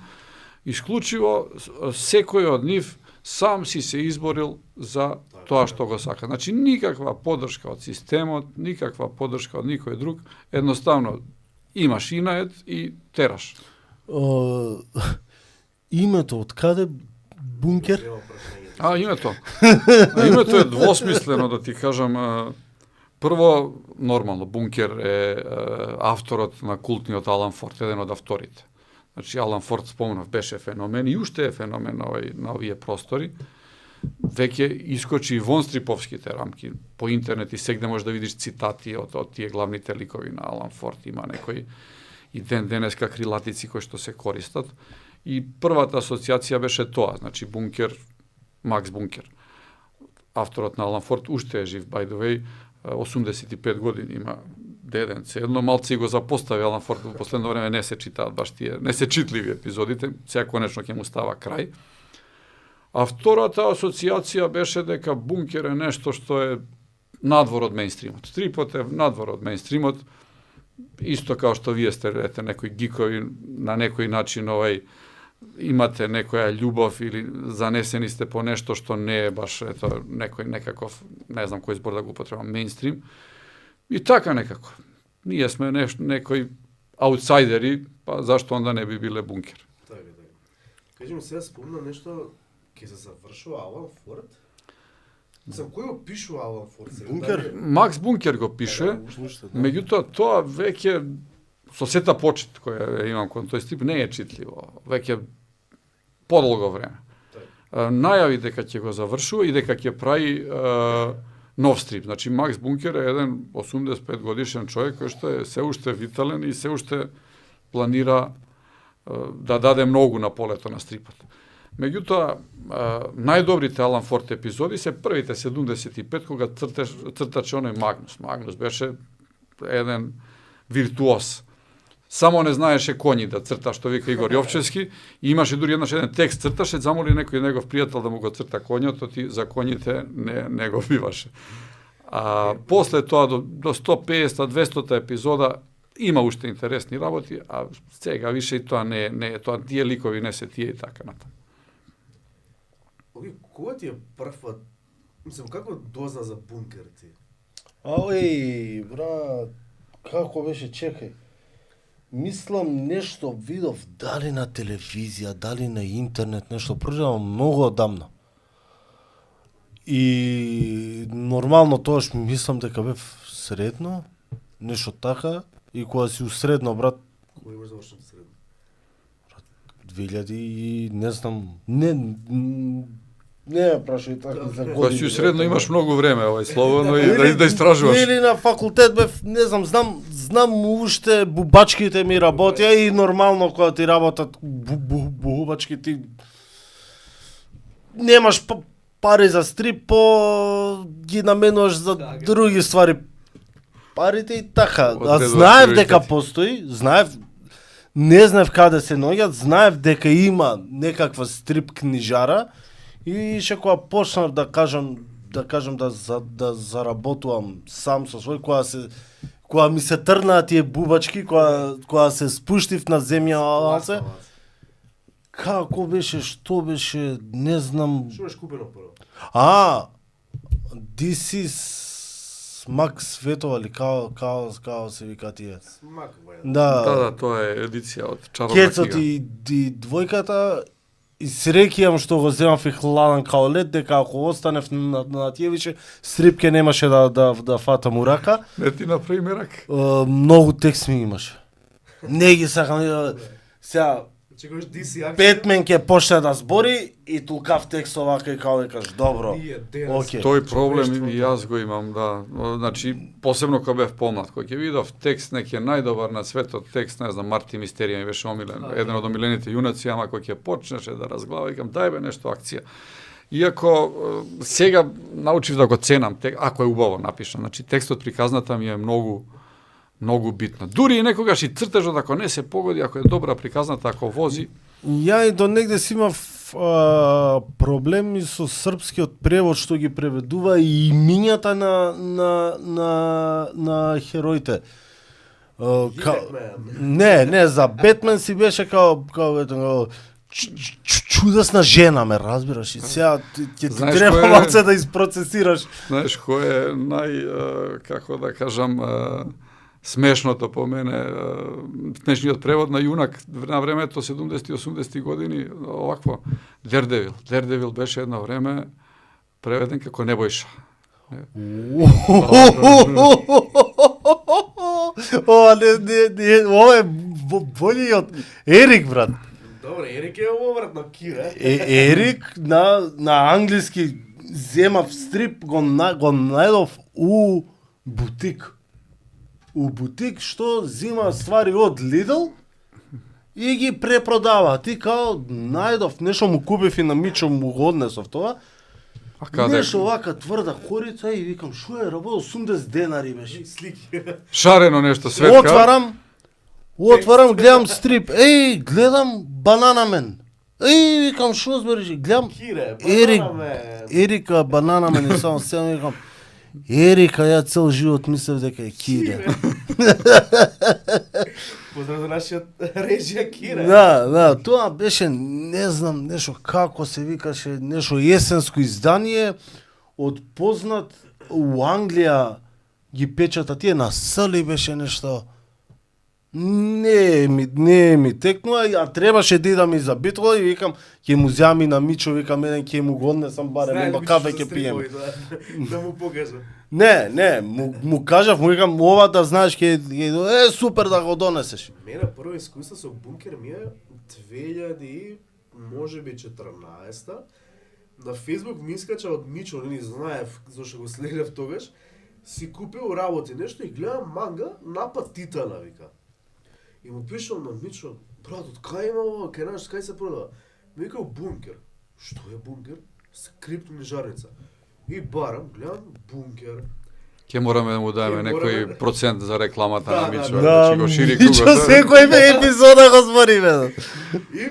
исклучиво секој од нив сам си се изборил за тоа што го сака. Значи, никаква поддршка од системот, никаква поддршка од никој друг, едноставно имаш инает и тераш. Името од каде бункер? Името. Името е двосмислено, да ти кажам. Прво, нормално, Бункер е авторот на култниот Алан Форд, еден од авторите. Значи, Алан Форд, спомнав, беше феномен и уште е феномен на овие простори. Веќе искочи и вон стриповските рамки. По интернет и сегде можеш да видиш цитати од тие главните ликови на Алан Форд. Има некои и денеска крилатици кои што се користат. И првата асоциација беше тоа, значи Бункер, Макс Бункер. Авторот на Алан Форд уште е жив, by the way, 85 години има деденце. Едно малце го запостави Алан Форд, во последно време не се читаат баш тие, не се читливи епизодите, сега конечно ќе му става крај. А втората асоциација беше дека Бункер е нешто што е надвор од мејнстримот. Стрипот е надвор од мејнстримот, исто као што вие сте некои гикови, на некој начин имате некоја љубов или занесени сте по нешто што не е баш некој некаков, не знам кој збор да го употребам, мејнстрим. И така некако. Ние сме некои аутсайдери, па зашто онда не би биле Бункер? Така. Кажи ми сега спомна нешто, ќе се завршува Алан Форд? Сам кој го пишува Алан Форд сега? Бункер? Макс Бункер го пише, меѓутоа тоа веќе со сета почит која имам кон тој стип не е читливо, веќе подолго време. Најави дека ќе го завршува и дека ќе прави нов стрип. Значи Макс Бункер е еден 85 годишен човек кој што е се уште витален и се уште планира да даде многу на полето на стрипот. Меѓутоа, најдобрите Алан Форд епизоди се првите 75 кога цртаче оној Магнус. Магнус беше еден виртуоз. Само не знаеше коњи да црта, што вика Игор Јовчевски, и имаше дури еднаш еден текст црташе, замоли некој негов пријател да му го црта коњот, ти за коњите не го биваше. После тоа до 150-200 епизода има уште интересни работи, а сега више и тоа не е тоа, тие ликови не се тие и така натаму. Кога ти е прва, мислам, како дозна за Бункер ти? Брат, како беше, чекај. Мислам нешто видов, дали на телевизија, дали на интернет, нешто првено многу одамна. И нормално тоаш мислам дека бев средно, нешто така, и кога си усредно, брат, Кој имаш завршено средно? 2000 и не знам, не прашај така за години. Кога си средно имаш многу време, слободно и да истражуваш. Или на факултет бев, не знам, знам уште бубачките ми работеа и нормално кога ти работат бубачки ти немаш пари за стрип, ги наменуваш за други ствари. Парите и така. А знаев дека постои, не знаев каде се наоѓаат, знаев дека има некаква стрип книжара и ше кога почнав да кажам да заработувам сам со свој, кога ми се трнаа тие бубачки, кога се спуштив на земја, како беше, што беше, не знам. Што беше купено прво? This is Смак Светова или као се вика тие. Смак, Да, тоа е едиција од Чаровна Кецот книга. и двојката И среќавам што го земав и хладен као лед, дека ако останев на тие више стрипке немаше да фатам у рака. Не ти направи мерак. Многу текст ми имаше. Не ги сакам. Сега Че кажеш DC акција. Петмен ќе почне да збори и тулкав текст овака и као викаш добро. Ние денес. Океј. Тој проблем и јас го имам, да. Значи, посебно кога бев помлад, кога ќе видов текст неки најдобар на светот текст, не знам, Марти Мистерија ми беше омилен, еден од омилените јунаци, ама кога ќе почнеше да разглава, викам дај бе нешто акција. Иако сега научив да го ценам, ако е убаво напишан, значи текстот приказната ми е многу битна. Дури и некогаш и цртежот ако не се погоди, ако е добра приказната, ако вози, Ја и до негде си имав проблеми со српскиот превод што ги преведува и имињата на хероите. Не, за Бетмен си беше као чудесна жена, ме разбираш, и сега ќе ти треба малце да изпроцесираш. Знаеш кој е како да кажам, смешното по мене, смешниот превод на Јунак на времето 70-80 години, овакво, Дердевил. Дердевил беше едно време преведен како Небојша. Ова е бољи од Ерик, брат. Добре, Ерик е обратно Кира. Ерик на англиски земав стрип, го најдов у бутик. У бутик што зима ствари од Lidl и ги препродава. Ти као најдов нешто му купив и на Мичо му го однесов тоа. Нешто вака тврда корица и викам шо е рабо 80 денари беше. Слики. Шарено нешто светка. Отварам, гледам стрип. Еј, гледам Банана Мен. Еј, викам шо збориш? Гледам Кире, Ерика Банана Мен и само се викам Ерика, ја цел живот мислев дека е Кире. Поздрав за нашиот режија Кире. Да, тоа беше, не знам, нешто како се викаше, нешто есенско издание од познат у Англија ги печата тие на Сали беше нешто. Не ми текнува, а требаше да идам и за битва и викам, ќе му зјами на Мичо, викам еден ќе му го однесам барем едно кафе ќе пиеме. Да му покажам. Не, му кажав, му викам ова да знаеш ќе супер да го донесеш. Мене прво искуство со бункер ми е 2000 и можеби 14-та. На Facebook ми искача од Мичо, не знаев зашто го следев тогаш. Си купил работи нешто и гледам манга Напад Титана, вика. И му пишам на Мичо, брат, од кај има ова, кај се продава? Ми викал бункер. Што е бункер? Криптокнижарница. И барам, гледам бункер. Ќе мораме да му даеме некој процент за рекламата на Мичо, да, ќе го шири Мичо кругот. секој епизода го збориме. И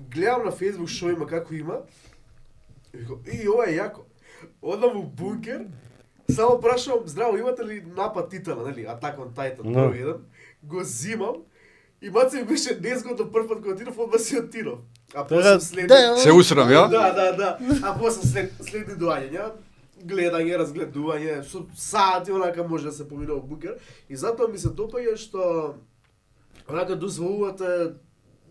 гледам на Facebook што има, како има. И викам, ова е јако. Одам у бункер, само прашувам, здраво, имате ли Напад Титана, нели, Attack on Titan, први еден. Го зимам и маце ми беше незгодно прв пат кога отидов, одма си отидов. А после следни... Се усрам, ја? Да. А после следни доаѓања, гледање, разгледување, со сати онака може да се поминува бункер. И затоа ми се допаѓа што онака дозволувате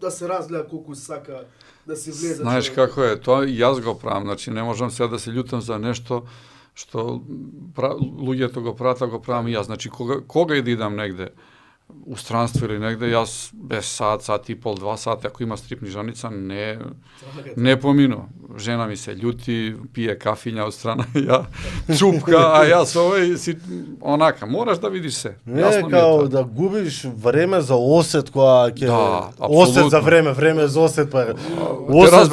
да се разгледа колку сака да се влезе. Знаеш како е, тоа и јас го правам, значи не можам сега да се љутам за нешто што луѓето го правам и јас. Значи кога и да идам негде, у странство или негде, јас без сат и пол, 2 сати, ако има стрип книжарница, не помину. Жена ми се љути, пие кафиња од страна, ја чупка, а јас овој си онака, мораш да видиш се. Не, као да губиш време за осет која ќе осет за време за осет па. Осет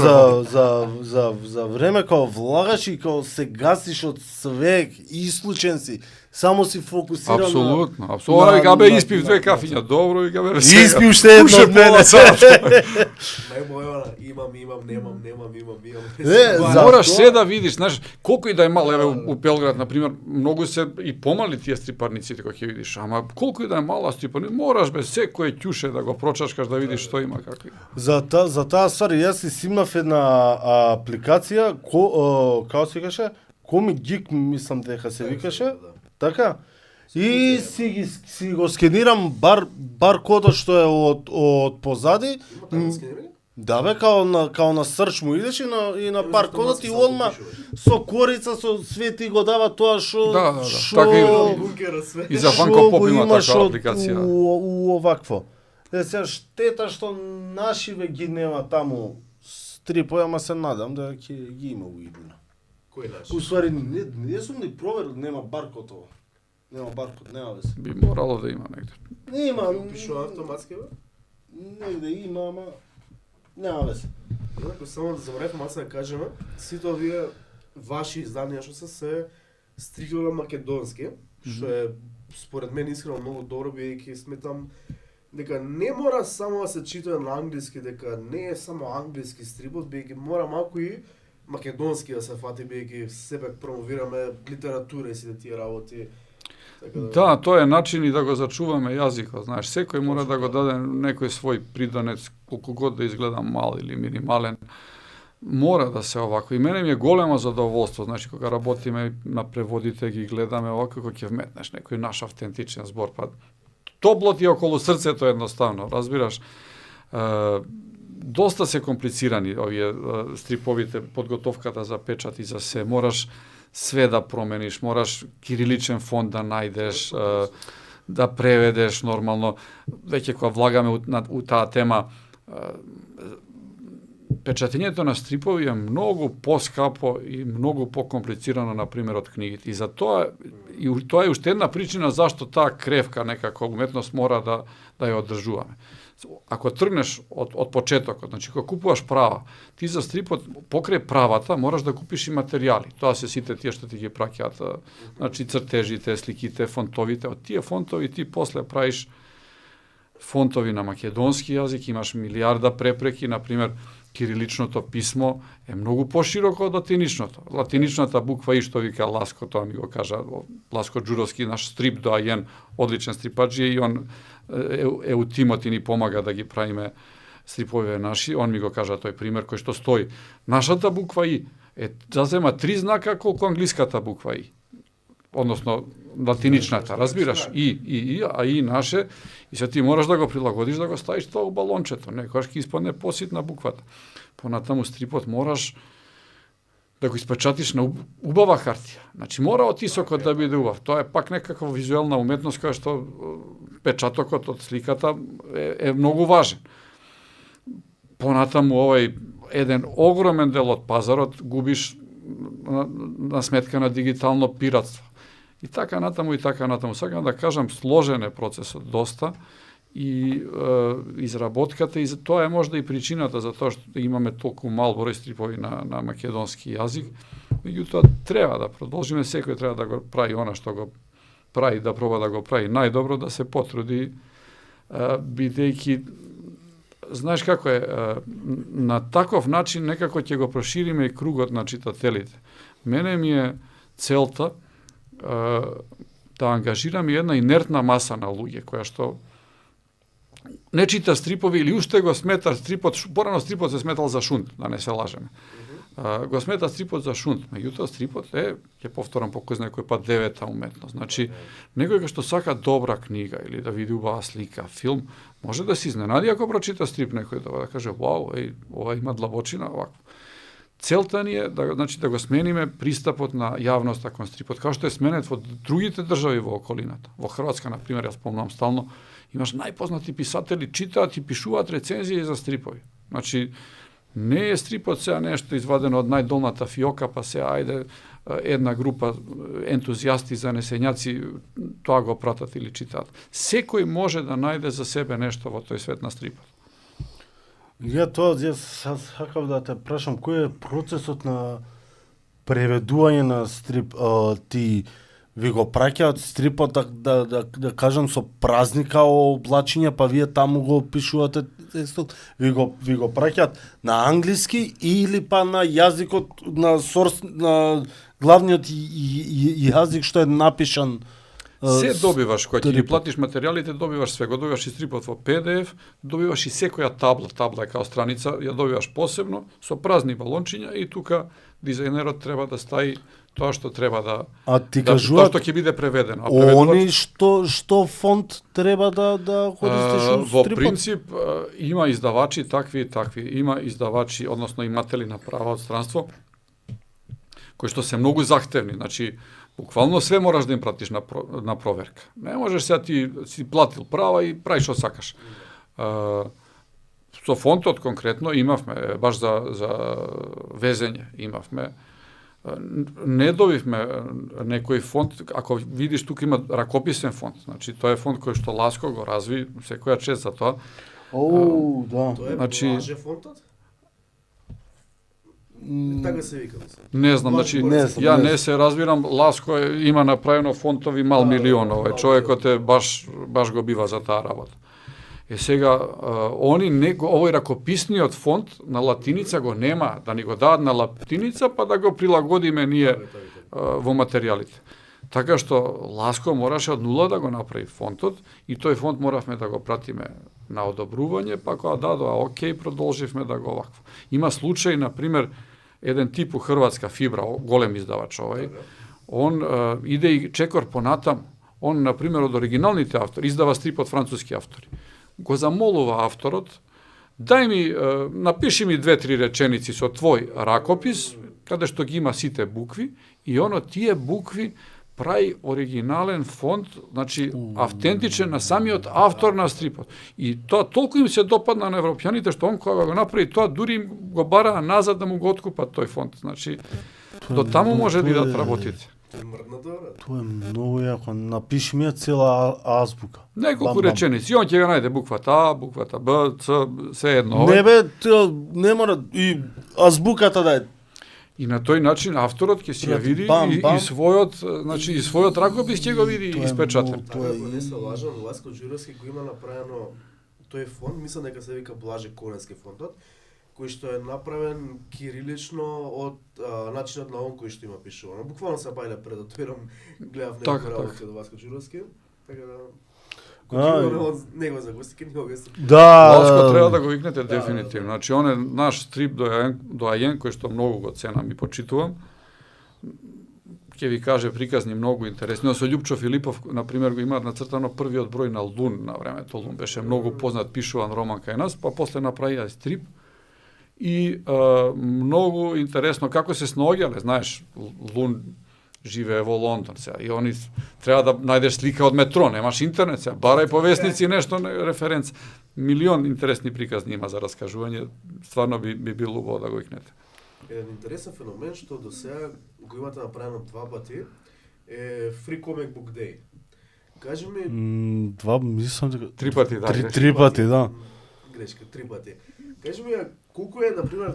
за време као влагаш и као се гасиш од све, исклучен си. Само си фокусиран Апсолутно. Ора вика бе испив 2 кафиња, добро вика бе. Испив уште едно од мене. Имам, немам. Мораш се да видиш, знаеш, колку и да е мал, еве у Белград на пример, многу се и помали тие стрипарниците кои ќе видиш, ама колку и да е мала стрипарница, мораш бе секој ќуше да го прочашкаш да видиш што има како. За таа ствар јас си симнав една апликација, како се викаше? Comic Geek мислам дека се викаше. Така? И си го скенирам бар кодот што е од позади. Да бе, као на срч му идеш и на паркодот и одма со корица, со све ти го дава тоа што... Да. Шо... Така и- Бункера све. И за Шо Фанко го Поп има имаш таква од- апликација. У овакво. Сега штета што нашиве ги нема таму стрипови, ама се надам да ќе ги има у иднина. Кој наш? Уствари, не сум ни проверил, нема баркод ова. Нема баркод, нема веќе. Би морало да има негде. Нема, Пишува автоматски, бе? негде има, ама нема веќе. Инаку само да заборев маца да кажеме, сите овие ваши изданија што се стриктно македонски, што е според мен искрено многу добро, бидејќи сметам дека не мора само да се чита на англиски, дека не е само англиски стрипот, бидејќи мора малку и македонски да се фати, бидејќи сепак промовираме литература и сите тие работи. Така Да, тоа е начин и да го зачуваме јазикот, знаеш, секој мора да го даде некој свој приданец, колку год да изгледа мал или минимален, мора да се овако. И мене ми е големо задоволство, значи, кога работиме на преводите, ги гледаме овако, кога ќе вметнеш некој наш автентичен збор, па топло ти е околу срцето едноставно, разбираш. Доста се комплицирани овие стриповите, подготовката за печат и за се, мораш све да промениш, мораш кириличен фонд да најдеш, да преведеш нормално. Веќе кога влагаме у таа тема, печатењето на стрипови е многу поскапо и многу покомплицирано, например, од книгите. И за тоа е уште една причина зашто таа кревка некако уметност мора да ја одржуваме. Ако тргнеш од почетокот, значи кога купуваш права, ти за стрипот покрај правата мораш да купиш и материјали. Тоа се сите тие што ти ги праќаат, значи цртежите, сликите, фонтовите. Од тие фонтови ти после правиш фонтови на македонски јазик, имаш милиарда препреки, например, кириличното писмо е многу пошироко од латиничното. Латиничната буква И, што вика Ласко, тоа ми го кажа Ласко Ѓуровски, наш стрип доајен, одличен стрипаџија, и он е у тимот и ни помага да ги правиме стрипове наши. Он ми го кажа тој пример кој што стои. Нашата буква И зазема 3 знака колку англиската буква И. Односно латиничната, разбираш? И, а И наше, и се ти мораш да го прилагодиш, да го ставиш тоа у балончето, некојаш ќе испадне поситна буквата. Понатаму стрипот мораш да го испечатиш на убава хартија. Значи мора отисокот да биде убав. Тоа е пак некаква визуелна уметност која што печатокот од сликата е многу важен. Понатаму овој еден огромен дел од пазарот губиш на сметка на дигитално пиратство. И така натаму, и така натаму. Сакам да кажам, сложен е процесот доста и изработката, и тоа е можда и причината за тоа што имаме толку мал број стрипови на македонски јазик. Меѓутоа треба да продолжиме, секој треба да го прави она што го прави, да проба да го прави најдобро, да се потруди, бидејќи знаеш како е, на таков начин некако ќе го прошириме и кругот на читателите. Мене ми е целта да ангажираме една инертна маса на луѓе која што не чита стрипови или уште го смета стрипот, порано стрипот се сметал за шунт, да не се лажеме. Го смета стрипот за шунт, меѓутоа стрипот е, ќе повторам по кој знае кој пат, девета уметност. Значи, некој што сака добра книга или да види убава слика, филм, може да се изненади ако прочита стрип некој да каже, вау, ова има длабочина, овако. Целта ни е да го смениме пристапот на јавноста кон стрипот, како што е сменет во другите држави во околината. Во Хрватска, например, ја спомнам стално, имаш најпознати писатели, читаат и пишуваат рецензии за стрипови. Значи, не е стрипот сега нешто извадено од најдолната фиока, па се ајде една група ентузијасти, занесењаци тоа го пратат или читаат. Секој може да најде за себе нешто во тој свет на стрипот. Јас сакав да те прашам, кој е процесот на преведување на стрип? Ти ви го праќаат стрипот, да кажам, со празника облачиња, па вие таму го опишувате текстот, ви го праќаат на англиски или па на јазикот, на главниот јазик што е напишан? Се добиваш, кога ќе ги платиш материјалите, добиваш све, го добиваш и стрипот во PDF, добиваш и секоја табла е као страница, ја добиваш посебно, со празни балончиња и тука дизајнерот треба да стави тоа што треба да А ти тоа кажуваат што ќе биде преведено. они што фонд треба да користиш у Во стрипот? принцип има издавачи такви и такви. Има издавачи, односно иматели на права од странство, кои што се многу захтевни. Значи, буквално све мораш да им пратиш на проверка. Не можеш сега ти си платил права и правиш што сакаш. Со фондот конкретно имавме, баш за везење имавме, не добивме некој фонд, ако видиш тука има ракописен фонд, значи тоа е фонд кој што Ласко го разви, секоја чест за тоа. Да. Тоа е Значи- Блаже фондот? Така се вика, мислам. Не знам, значи, ја не се разбирам, Ласко има направено фонтови мал милион, овој човекот е баш го бива за таа работа. Сега, они овој ракописниот фонд на латиница го нема, да ни го дадат на латиница, па да го прилагодиме ние во материјалите. Така што Ласко мораше од нула да го направи фондот и тој фонд моравме да го пратиме на одобрување, па кога дадоа окей, продолживме да го вакво. Има случај, на пример, еден тип у Хрватска Фибра, голем издавач овој, он иде и чекор понатам, он, на пример, од оригиналните автори, издава стрип од француски автори. Го замолува авторот, дај ми, напиши ми 2-3 реченици со твој ракопис, каде што ги има сите букви, и оно тие букви прави оригинален фонд, значи автентичен на самиот автор на стрипот. И тоа толку им се допадна на европјаните, што он кога го направи тоа, дури им го бараа назад да му го откупат тој фонд. Значи, до таму може да идат работите. Мрдна добра. Тоа е многу јако. Напиши ми ја цела азбука. Неколку Бам, бам. реченици, он ќе го најде буквата А, буквата Б, Ц, се едно. Не бе, не мора и азбуката да е. И на тој начин авторот ќе си ја види Бам, бам. и својот, значи и својот ракопис ќе го види Тоа е испечатен. многу- Тоа ако не се лажам, Ласко Ѓуровски го има направено тој фонд, мислам дека се вика Блаже Коненски фондот, кој што е направен кирилично од начинот на он кој што има пишувано. Буквално се бајле пред отвором гледав Така, некои работи од Ласко Ѓуровски, така да Ај. кога од него за гости, ке него се. Да. Ласко треба да го викнете дефинитивно. Значи он е наш стрип доајен кој што многу го ценам и почитувам. Ќе ви каже приказни многу интересни. Со Љупчо Филипов, на пример, го имаат нацртано првиот број на Лун на времето. Лун беше многу познат пишуван роман кај нас, па после направија стрип. И многу интересно како се снаоѓале, знаеш, Лун живее во Лондон сега и они треба да најдеш слика од метро, немаш интернет сега, барај повесници нешто референц. Милион интересни приказни има за раскажување, стварно би било убаво да го икнете. Еден интересен феномен што до сега го имате направено 2 пати е Free Comic Book Day. Кажи ми Два, мислам дека 3 пати, да. три пати, да. Грешка, 3 пати. Кажи ми, колку е, например,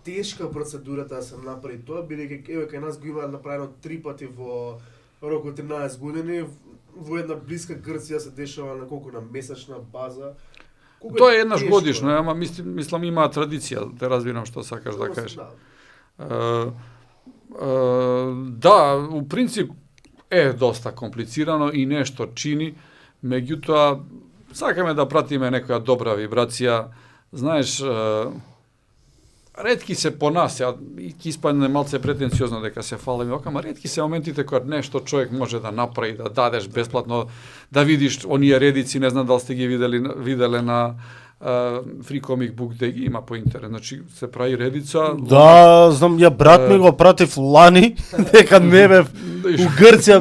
тешка процедурата да се направи тоа, бидејќи еве кај нас го има направено 3 пати во рок од 13 години, во една блиска Грција се дешава на колку на месечна база. Колку Тоа е еднаш тешко, годишно, ама мислам има традиција, те разбирам што сакаш да кажеш. Да. Да, у принцип е доста комплицирано и нешто чини, меѓутоа сакаме да пратиме некоја добра вибрација. Знаеш, ретки се по нас, и ќе испадне малце претенциозно дека се фалиме ока, ама ретки се моментите кога нешто човек може да направи, да дадеш бесплатно, да видиш оние редици, не знам дали сте ги виделе на Free Comic Book Day, ги има по интернет, значи се прави редица. Да, знам, ја брат ми го пратив лани, дека не бев у Грција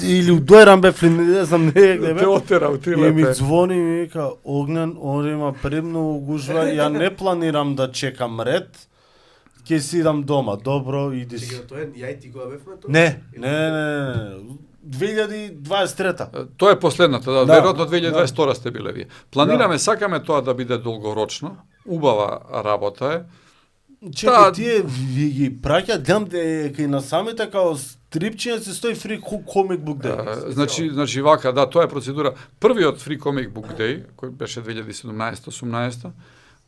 или у Дојран бев, не знам, не Те бев. отера у И ми Трилепе. звони и ми вика, Огнен, овде има премногу гужва, ја не планирам да чекам ред, ќе си идам дома, добро, иди си. Сега тоа е, ја и ти го бевме тоа? Не. 2023-та. Тоа е последната, да, Да. веројатно 2022 сте биле вие. Планираме, сакаме тоа да биде долгорочно, убава работа е. Чекај, Да. тие ви ги праќа, дам дека и на самите као стрипчиња се стои Free Comic Book Day. Значи вака, да, тоа е процедура. Првиот Free Comic Book Day, кој беше 2017-18,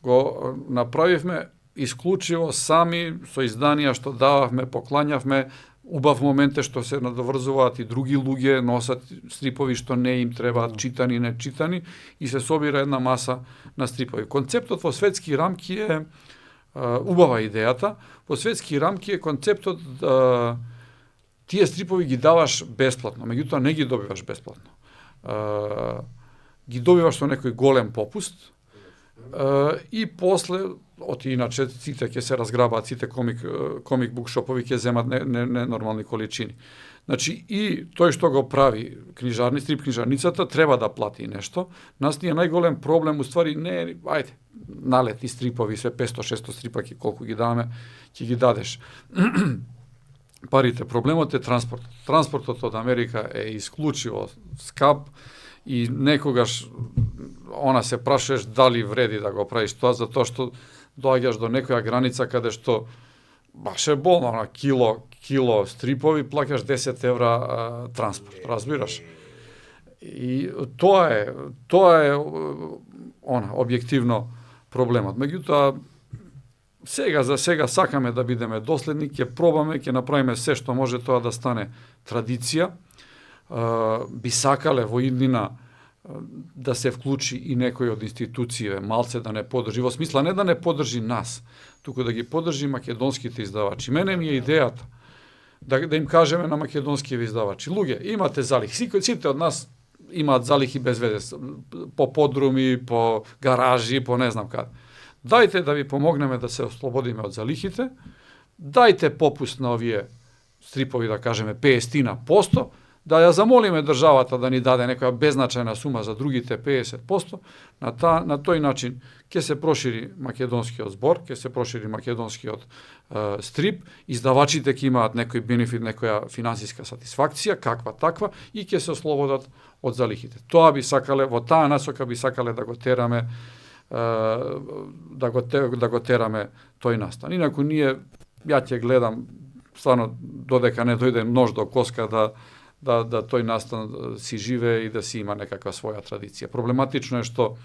го направивме исклучиво сами со изданија што дававме, поклањавме. Убав момент е што се надоврзуваат и други луѓе, носат стрипови што не им требаат читани, не читани, и се собира една маса на стрипови. Концептот во светски рамки е убава идејата. Во светски рамки е концептот тие стрипови ги даваш бесплатно, меѓутоа не ги добиваш бесплатно. Ги добиваш со некој голем попуст и после, иначе сите ќе се разграбаат, сите комик букшопови ќе земат ненормални количини. Значи, и тој што го прави стрип книжарницата треба да плати нешто. Нас ни е најголем проблем, уствари, не, ајде, налетни стрипови, све 500-600 стрипаки, колку ги даваме, ќе ги дадеш. Парите. Проблемот е транспортот. Транспортот од Америка е исклучиво скап и некогаш се прашуваш дали вреди да го правиш тоа, затоа што доаѓаш до некоја граница каде што баш е болно, кило стрипови, плакаш 10 евра транспорт, разбираш? И тоа е објективно проблемот. Меѓутоа, за сега сакаме да бидеме доследни, ќе пробаме, ќе направиме се што може тоа да стане традиција. Би сакале во иднина да се вклучи и некој од институције, малце да не подржи, во смисла не да не подржи нас, туку да ги подржи македонските издавачи. Мене ми е идејата да им кажеме на македонските издавачи: луѓе, имате залих, сите од нас имаат залихи без везе, по подруми, по гаражи, по не знам каде. Дајте да ви помогнеме да се ослободиме од залихите, дајте попуст на овие стрипови, да кажеме 50%, да ја замолиме државата да ни даде некоја беззначајна сума за другите 50%, на тој начин ќе се прошири македонскиот збор, ќе се прошири македонскиот стрип, издавачите ќе имаат некој бенефит, некоја финансиска сатисфакција, каква таква, и ќе се ослободат од залихите. Тоа би сакале, во таа насока би сакале да го тераме, да го тераме тој настан. Инаку ние, ја ќе гледам, стварно, додека не дојде нож до коска да тој настан си живее и да си има некаква своја традиција. Проблематично е што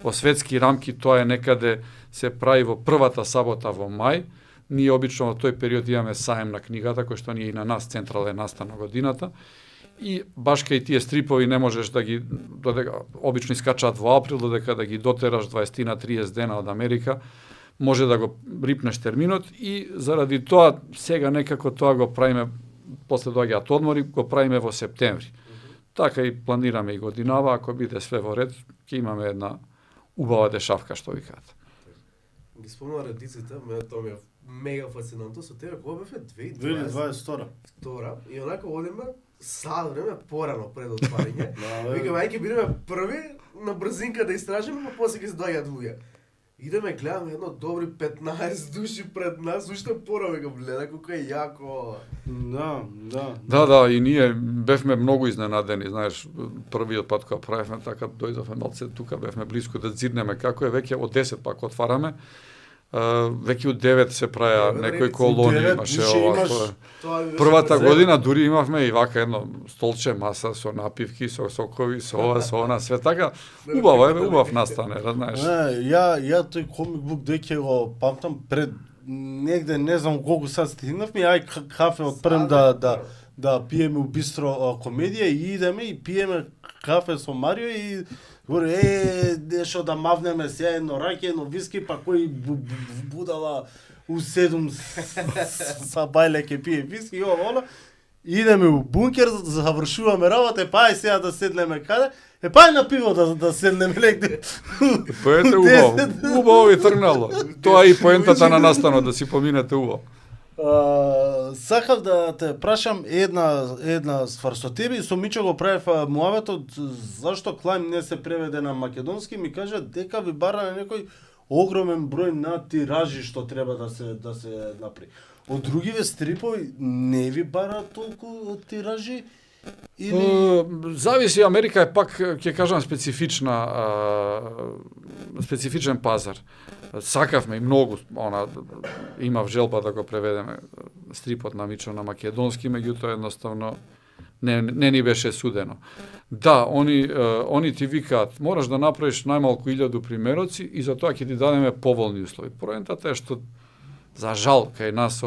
во светски рамки тоа е некаде се прави во првата сабота во мај. Ние обично во тој период имаме саем на книгата, кој што ни е и на нас централен настан на годината. И баш кај тие стрипови не можеш да ги, обично искачаат во април, додека да ги дотераш 20-30 дена од Америка, може да го рипнеш терминот, и заради тоа сега некако тоа го правиме, после доаѓаат одмори, го правиме во септември. Така и планираме и годинава, ако биде све во ред, ќе имаме една убава дешавка, што ви кажат. Ги спомнува редиците, мене тоа ми е мега фасцинантно со тебе, кога бевме 2022 и онака одиме сад време порано пред отварање. Викаме, ајде ќе бидеме први на брзинка да истражиме, па после ќе се доаѓаат луѓе. Идеме, гледаме едно добри 15 души пред нас, уште порано го гледа, колко е јако. Да, и ние бевме многу изненадени, знаеш, првиот пат кога правевме така, дојдовме малце тука, бевме близко да дзирнеме како е, веќе од 10 пак отвараме. Веќе од 9 се праја некои колони, имаше ова. Првата година дури имавме и вака едно столче, маса со напивки, со сокови, со ова, со она, све така. Убав настане, знаеш. Ја тој комик бук деќе го памтам пред негде, не знам колку сад стигнавме, ај кафе отпрем да пиеме у бистро комедија, и идеме и пиеме кафе со Марио и говори, нешто да мавнеме сега едно раке, едно виски, па кој будала у 7 са бајле ќе пие виски, и ова, идеме у бункер, завршуваме работа, па ај сега да седнеме каде, па ај на пиво да седнеме негде. Па ете убаво ви тргнало. Тоа е и поентата на настанот, да си поминете убаво. Сакав да те прашам една ствар со тебе, и со Мичо го правев муаветот, зашто Клайм не се преведе на македонски, ми кажа дека ви бара некој огромен број на тиражи што треба да се направи. Од другиве стрипови не ви бара толку тиражи? Или... Зависи, Америка е пак, ќе кажам, специфичен пазар. Сакавме и многу, имав желба да го преведеме стрипот на Мичо на македонски, меѓутоа едноставно не ни беше судено. Да, они ти викаат, мораш да направиш најмалку 1000 примероци и за тоа ќе ти дадеме поволни услови. Проентата е што, за жал, кај нас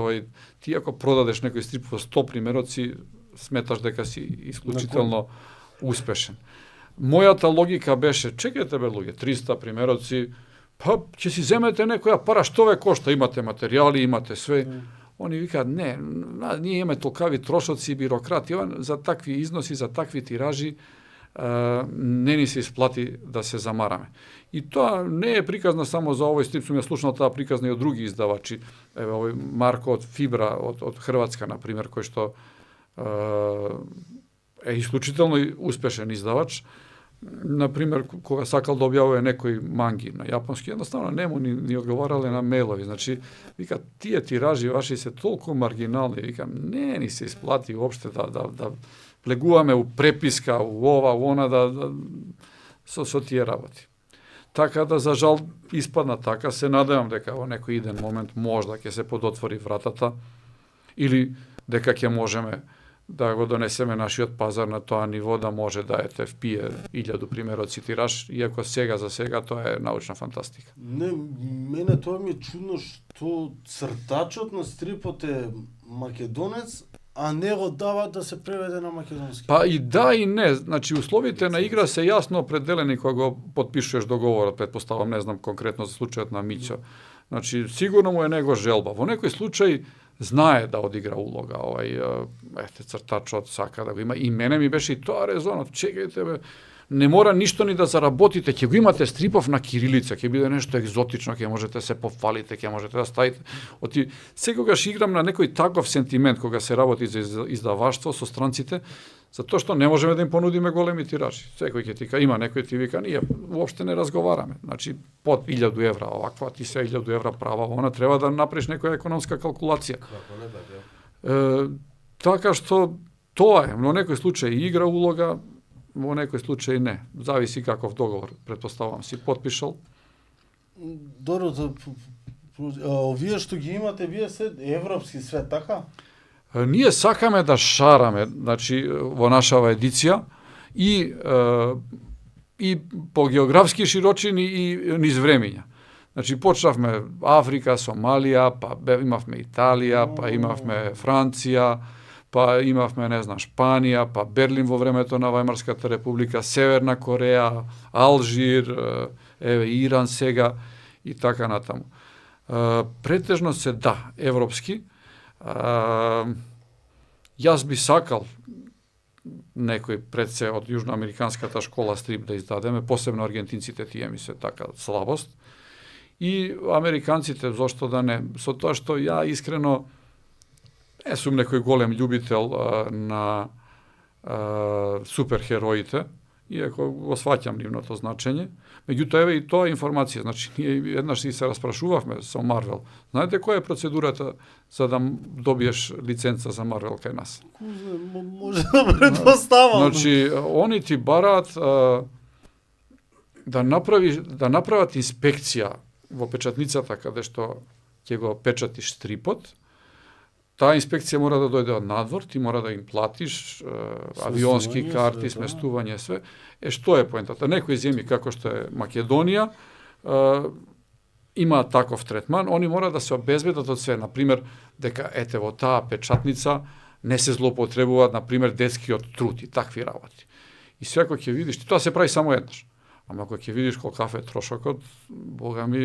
ти ако продадеш некој стрип во 100 примероци, сметаш дека си исклучително успешен. Мојата логика беше, чекајте бе луѓе, 300 примероци, па ќе си земете некоја пара, што ве кошта, имате материјали, имате све. Oni викаат, не, ние имаме толкави трошоци и бирokrati, за такви износи, за такви тиражи, не ни се исплати да се замараме. И тоа не е приказна само за овој стрип, сум ја слушнал таа приказна и од други издавачи. Еве овој Марко од Фибра, од Хрватска, например, кој што е исклучително успешен издавач. Например, кога сакал да објавува некој манги на јапонски, едноставно не му ни одговарале на мейлови. Значи, вика, тие тиражи ваши се толку маргинални, вика, не ни се исплати уопште да влегуваме у преписка, у ова, у она, со тие работи. Така да, за жал, испадна така, се надевам дека во некој иден момент можда ќе се подотвори вратата, или дека ќе можеме да го донесеме нашиот пазар на тоа ниво да може да впие 1000 примероци тираж, иако сега за сега тоа е научна фантастика. Не, мене тоа ми е чудно што цртачот на стрипот е македонец, а не го дава да се преведе на македонски. Па и да и не, значи условите на игра се јасно определени кога го потпишуваш договорот, претпоставам, не знам конкретно за случајот на Миќо. Значи сигурно му е него желба. Во некој случај знае да одигра улога, цртачот сака да го има. И мене ми беше и тоа резонот. Чекајте бе, не мора ништо ни да заработите, ќе го имате стрипов на кирилица, ќе биде нешто екзотично, ќе можете се пофалите, ќе можете да ставите. Секогаш играм на некој таков сентимент кога се работи за издаваштво со странците, затоа што не можеме да им понудиме големи тиражи. Секој ќе ти ка има, некој ти вика, ние уопште не разговараме. Значи под 1000 евра, оваква ти се 1000 евра права, она треба да направиш некоја економска калкулација. Како не така? Така што тоа е, во некој случај игра улога, во некој случај не. Зависи каков договор, претпоставам, си потпишал. Добро, овие што ги имате, вие се европски свет, така? Ние сакаме да шараме, значи, во нашава едиција и по географски широчини и низ времиња. Значи, почнавме Африка, Сомалија, па имавме Италија, па имавме Франција, па имавме, не знам, Шпанија, па Берлин во времето на Вајмарската република, Северна Кореја, Алжир, еве Иран сега и така натаму. Претежно се да, европски. Јас би сакал некој пред се од јужноамериканската школа стрип да издадеме, посебно аргентинците, тие ми се така слабост. И американците, зошто да не, со тоа што ја искрено не сум некој голем љубител на суперхероите, иако го сваќам нивното значење. Меѓутоа, еве и тоа информација, значи, ние еднаш си се распрашувавме со Марвел. Знаете која е процедурата за да добиеш лиценца за Марвел кај нас? Може да предпоставам. Значи, они ти бараат да направат инспекција во печатницата каде што ќе го печатиш стрипот. Таа инспекција мора да дојде од надвор, ти мора да им платиш авионски карти, сместување, све. Што е поентата? Некои земји, како што е Македонија, има таков третман, они мора да се обезбедат од све. Например, дека ете во таа печатница не се злоупотребуваат, например, детскиот труд и такви работи. И сега кога ќе видиш, тоа се прави само еднаш. Ама кога ќе видиш колкав е трошокот, бога ми,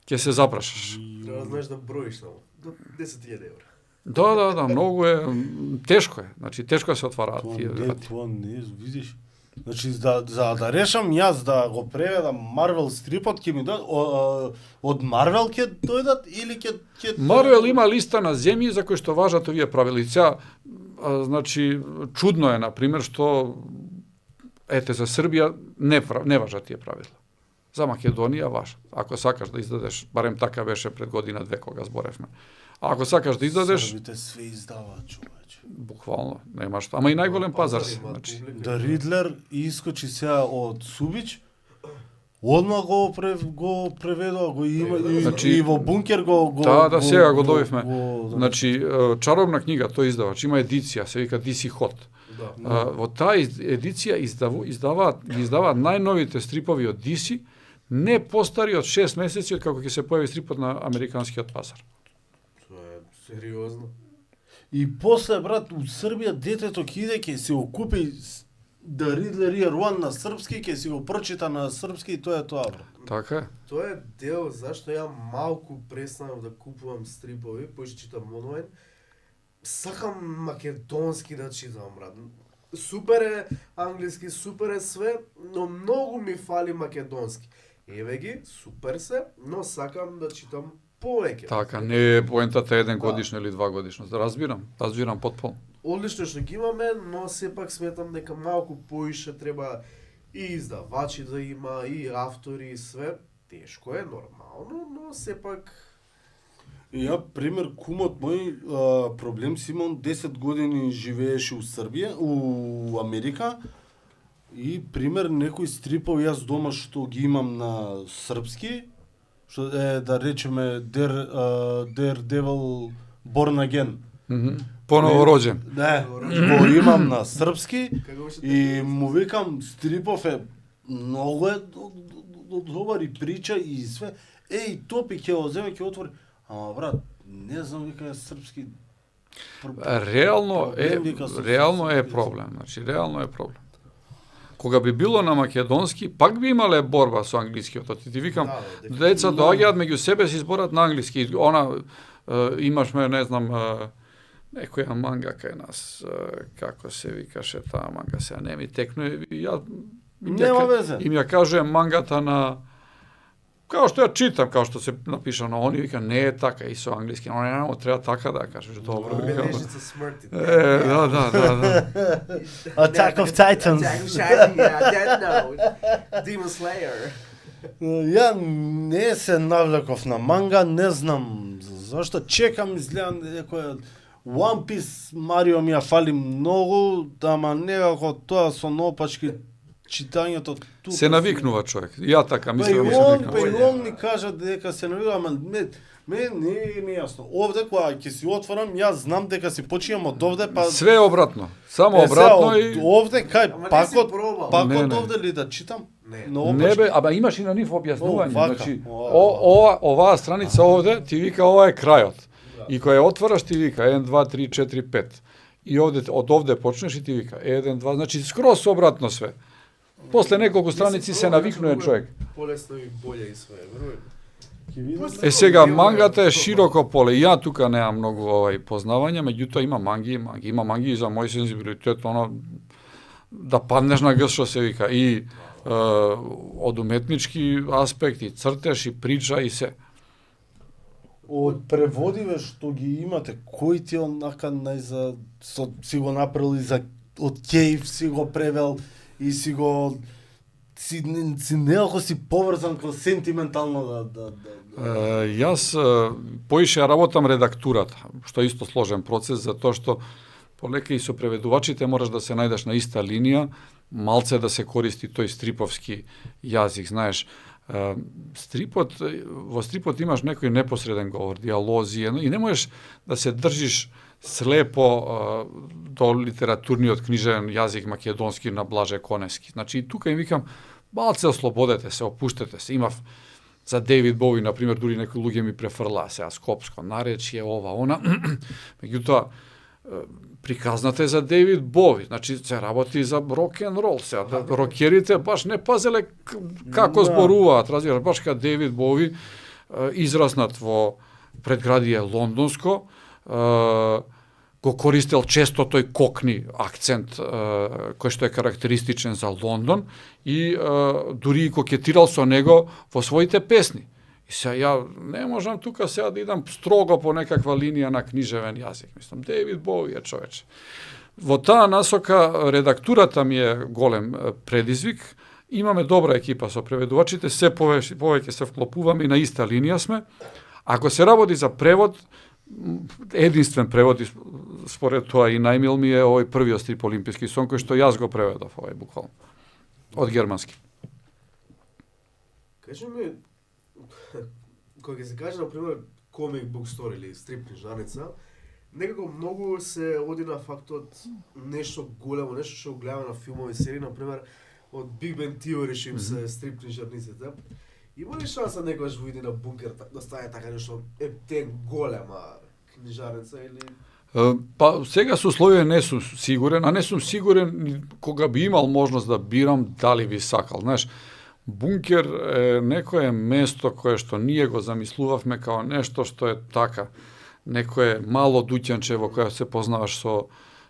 ќе се запрашаш. Треба да знаеш да броиш само. До 10.000 евра. Да, многу е, тешко е. Значи, тешко се отвараат тие врати. Тоа не, видиш. Значи, за да решам јас да го преведам Марвел стрипот, ќе ми дојдат, од Марвел ќе дојдат или ќе... Марвел има листа на земји за кои што важат овие правила. Сега, значи, чудно е, например, што ете за Србија не важат тие правила. За Македонија важат. Ако сакаш да издадеш, барем така беше пред година-две кога зборевме. А ако сакаш да издадеш, Србите све издаваат, човече. буквално, нема што. Ама и најголем пазар си, значи. Да Ридлер искочи сега од Субич, одма го преведува, го има Значи, и во бункер го Да, сега го добивме. Значи, Значи, чаробна книга, тој издавач, има едиција, се вика DC Hot. Да. Во таа едиција издаваат најновите стрипови од DC, не постари од 6 месеци од како ќе се појави стрипот на американскиот пазар. Тоа е сериозно. и после, брат, у Србија детето ќе иде, ќе се окупи The Riddler Year One на српски, ќе си го прочита на српски и тоа е тоа, бро. Така е. Тоа е дел зашто ја малку престанав да купувам стрипови, поише читам онлайн. Сакам македонски да читам, брат. Супер е англиски, супер е све, но многу ми фали македонски. Еве ги, супер се, но сакам да читам повеќе. Така, не е поентата еден годишно или 2 годишно. Разбирам потполно. Одлично што ги имаме, но сепак сметам дека малку поише треба и издавачи да има, и автори, и све. Тешко е, нормално, но сепак... И ја, пример, кумот мој, проблем си имам, 10 години живееше у Србија, у Америка, и, пример, некои стрипови јас дома што ги имам на српски, што е, да речеме, Daredevil Born Again. Поново роđен. Не, го имам на српски Како беше и му викам Стрипов е многу е добар и прича и све. Еј, топи ќе го земе, ќе отвори. Ама брат, не знам вика српски. Реално е српски. проблем. Значи, реално е проблем. Кога би било на македонски, пак би имале борба со англискиот. Ти викам, деца доаѓаат меѓу себе си зборат на англиски. Она имашме, не знам, некоја манга кај нас, како се викаше таа манга, сега не ми текне, ја Нема везе. им ја кажувам мангата на као што ја читам, као што се напишано, они вика не е така и со англиски, но не треба така да кажеш, добро. Бележница смрти. Да. Attack of Titans. Death Note, Demon Slayer. Ја не се навлеков на манга, не знам зашто, чекам изгледа некоја One Piece Марио ми ја фали многу, ама некако тоа со наопачки читањето тука. Се навикнува човек. Ја така Па и мислам, он ми кажа дека се навикнува, ама не ми е јасно. Овде кога ќе си отворам, јас знам дека си почијам од овде, па Све е обратно. Само Е, сега, обратно од и овде кај Ама не пак си од пробал. Не. овде ли да читам? Не. На не опачки? бе, ама имаш и на нив објаснување. О, вака. Значи, О, оваа страница овде ти вика ова е крајот. И кога ја отвараш ти вика 1 2 3 4 5. И овде од овде почнеш и ти вика 1 2, значи скроз обратно све. После неколку страници се навикнува човек. Полесно и боле и све, веруjem. Ќе видам. Е сега мангата е широко поле. Ја тука немам многу познавања, меѓутоа има манги и за мој сензибилитет, оно да паднеш на гс што се вика и од уметнички аспект и цртеж и прича и се. Од преводиве што ги имате, кој ти онака си го направил и за од Кейв си го превел и си некако си поврзан кон сентиментално да. Јас поише работам редактурата, што е исто сложен процес, затоа што полека и со преведувачите мораш да се најдеш на иста линија, малце да се користи тој стриповски јазик, знаеш. Во стрипот имаш некој непосреден говор, диалози, и не можеш да се држиш слепо до литературниот книжевен јазик македонски на Блаже Конески. Значи и тука им викам, малце ослободете се, опуштете се. Имав за Дейвид Боуи, например, дури некои луѓе ми префрлаа сега скопско наречје, ова, она. Меѓутоа, приказната е за Дейвид Боуи, значи се работи за рок-н-рол, сега рокерите баш не пазеле како зборуваат, разбираш, баш кај Дейвид Боуи израснат во предградие лондонско, го користел често тој кокни акцент кој што е карактеристичен за Лондон и дури и кокетирал со него во своите песни. И сега ја не можам тука сега да идам строго по некаква линија на книжевен јазик. Мислам, Дейвид Боуи е човече. Во таа насока редактурата ми е голем предизвик. Имаме добра екипа со преведувачите, се повеќе се вклопуваме и на иста линија сме. Ако се работи за превод, единствен превод, според тоа и најмил ми е овој првиот стрип Олимписки сон, кој што јас го преведов, буквално, од германски. Кажи ми, кога ќе се каже, например, комик бук стори или стрип книжаница, некако многу се оди на фактот нешто големо, нешто што го гледаме на филмови серии, например, од Big Bang Theory што им се стрип книжарниците. Има ли шанса некојаш во идеја на бункер да стане така нешто ептен голема книжарница или Pa сега со условија не сум сигурен, а не сум сигурен ни кога би имал можност да бирам дали би сакал. Знаеш, бункер е некое место кое што ние го замислувавме као нешто што е така, некое мало дуќанче во кое се познаваш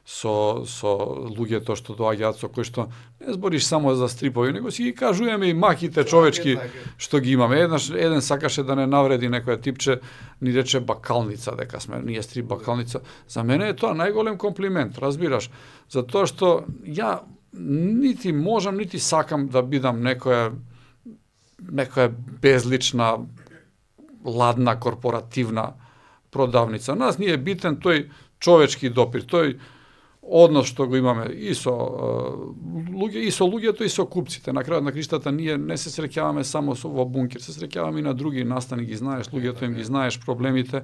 со луѓето што доаѓаат, со кои што не збориш само за стрипови, него си ги кажуваме и маките човечки што ги имаме. Еден сакаше да не навреди некоја типче, ни рече бакалница, дека сме ние стрип бакалница. За мене е тоа најголем комплимент, разбираш, затоа што ја нити можам, нити сакам да бидам некоја безлична, ладна, корпоративна продавница. Нас ни е битен тој човечки допир, тој однос што го имаме и со луѓето и со купците. На крајот на криштата ние не се среќаваме само во бункер, се среќаваме и на други настани, ги знаеш луѓето, им ги знаеш проблемите.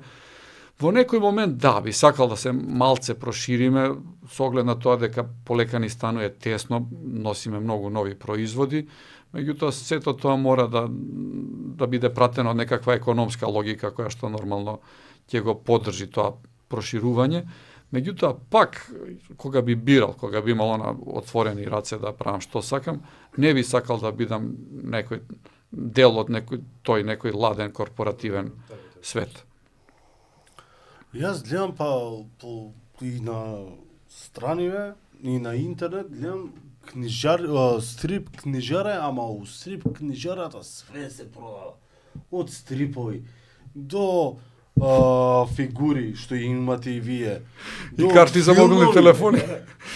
Во некој момент да, би сакал да се малце прошириме, со оглед на тоа дека полека ни станува тесно, носиме многу нови производи, меѓутоа сето тоа мора да биде пратено од некаква економска логика која што нормално ќе го поддржи тоа проширување. Меѓутоа, пак, кога би бирал, кога би имал отворени раце да правам што сакам, не би сакал да бидам некој дел од некој ладен корпоративен свет. Јас гледам и на страниве, и на интернет, гледам стрип книжаре, ама у стрип книжарата све се продава. Од стрипови до фигури што имате и вие. И карти за мобилни телефони.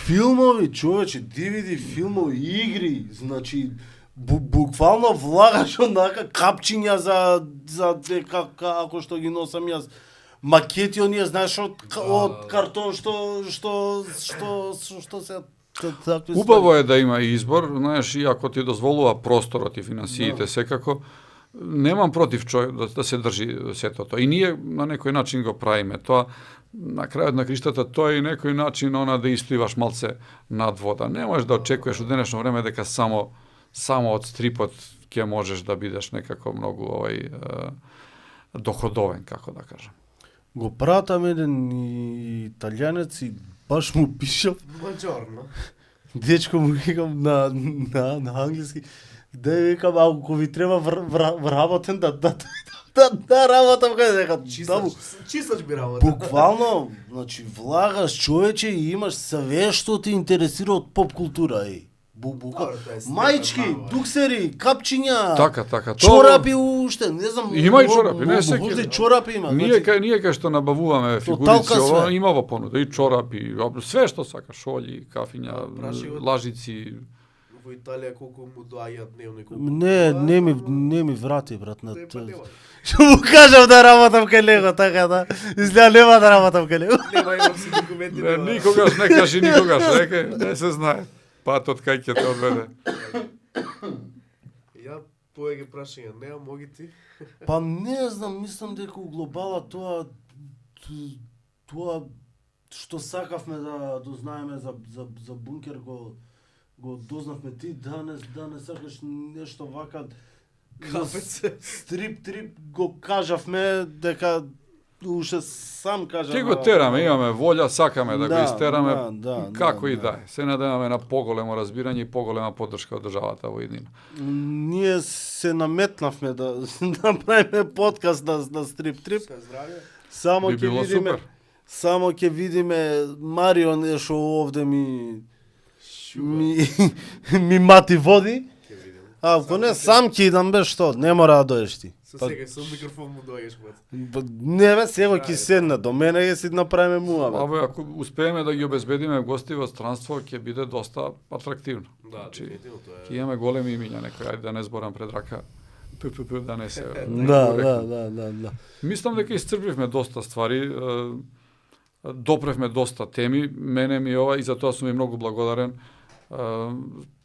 Филмови, човече, DVD филмови, игри, значи буквално влагаш онака капчиња за дека ако што ги носам јас. Макети оние, знаеш, од картон што се такви. Убаво е да има избор, знаеш, и ако ти дозволува просторот и финансиите секако, немам против да се држи сето тоа. И ние на некој начин го правиме. Тоа на крајот на криштата тоа е и некој начин да испливаш малце над вода. Не можеш да очекуваш во денешно време дека само од стрипот ќе можеш да бидеш некако многу доходовен, како да кажам. Го пратам еден италијанец и баш му пишав. Бонџорно. Дечко му викам на англиски. Да викам, ако ви треба вработен да работам каде дека Чистач би работа. буквално, значи влагаш човече и имаш све што те интересира од поп култура мајчки, дуксери, капчиња, Така. чорапи уште, не знам. Има и чорапи, не секи. Може и чорапи има. Ние кај што набавуваме фигурици, има во понуда и чорапи, све што сакаш, шолји, кафиња, лажици. Во Италија колку му доаѓаат дневно? Не ми врати, брат, на тоа. Што му кажам да работам кај него, така да. Изгледа нема да работам кај него. Нема, имам си документи. Никогаш не кажи никогаш, не се знае. Патот кај ќе те одведе. Ја повеќе прашања немам, моги ти? Па не знам, мислам дека у глобала тоа што сакавме да дознаеме за бункер го дознавме. Ти да не сакаш нешто вака стрип го кажавме дека уште сам кажам. Ќе го тераме, имаме волја, сакаме да го истераме, како и да е. Се надеваме на поголемо разбирање и поголема поддршка од државата во иднина. Ние се наметнавме да направиме подкаст на стрип-трип. Само ќе видиме, само ќе видиме Марио нешто овде ми мати води. А ако не, сам ќе идам бе што, не мора да доеш ти. Со сега со микрофон му доаѓаш пат. Не бе, сега ќе седне до мене и си направиме муабет. Абе, ако успееме да ги обезбедиме гости во странство, ќе биде доста атрактивно. Да, дефинитивно тоа е. Ќе имаме големи имиња, некој, ајде да не зборам пред рака. Да не се. Да. Мислам дека исцрпивме доста ствари, допревме доста теми, мене ми ова и за тоа сум и многу благодарен.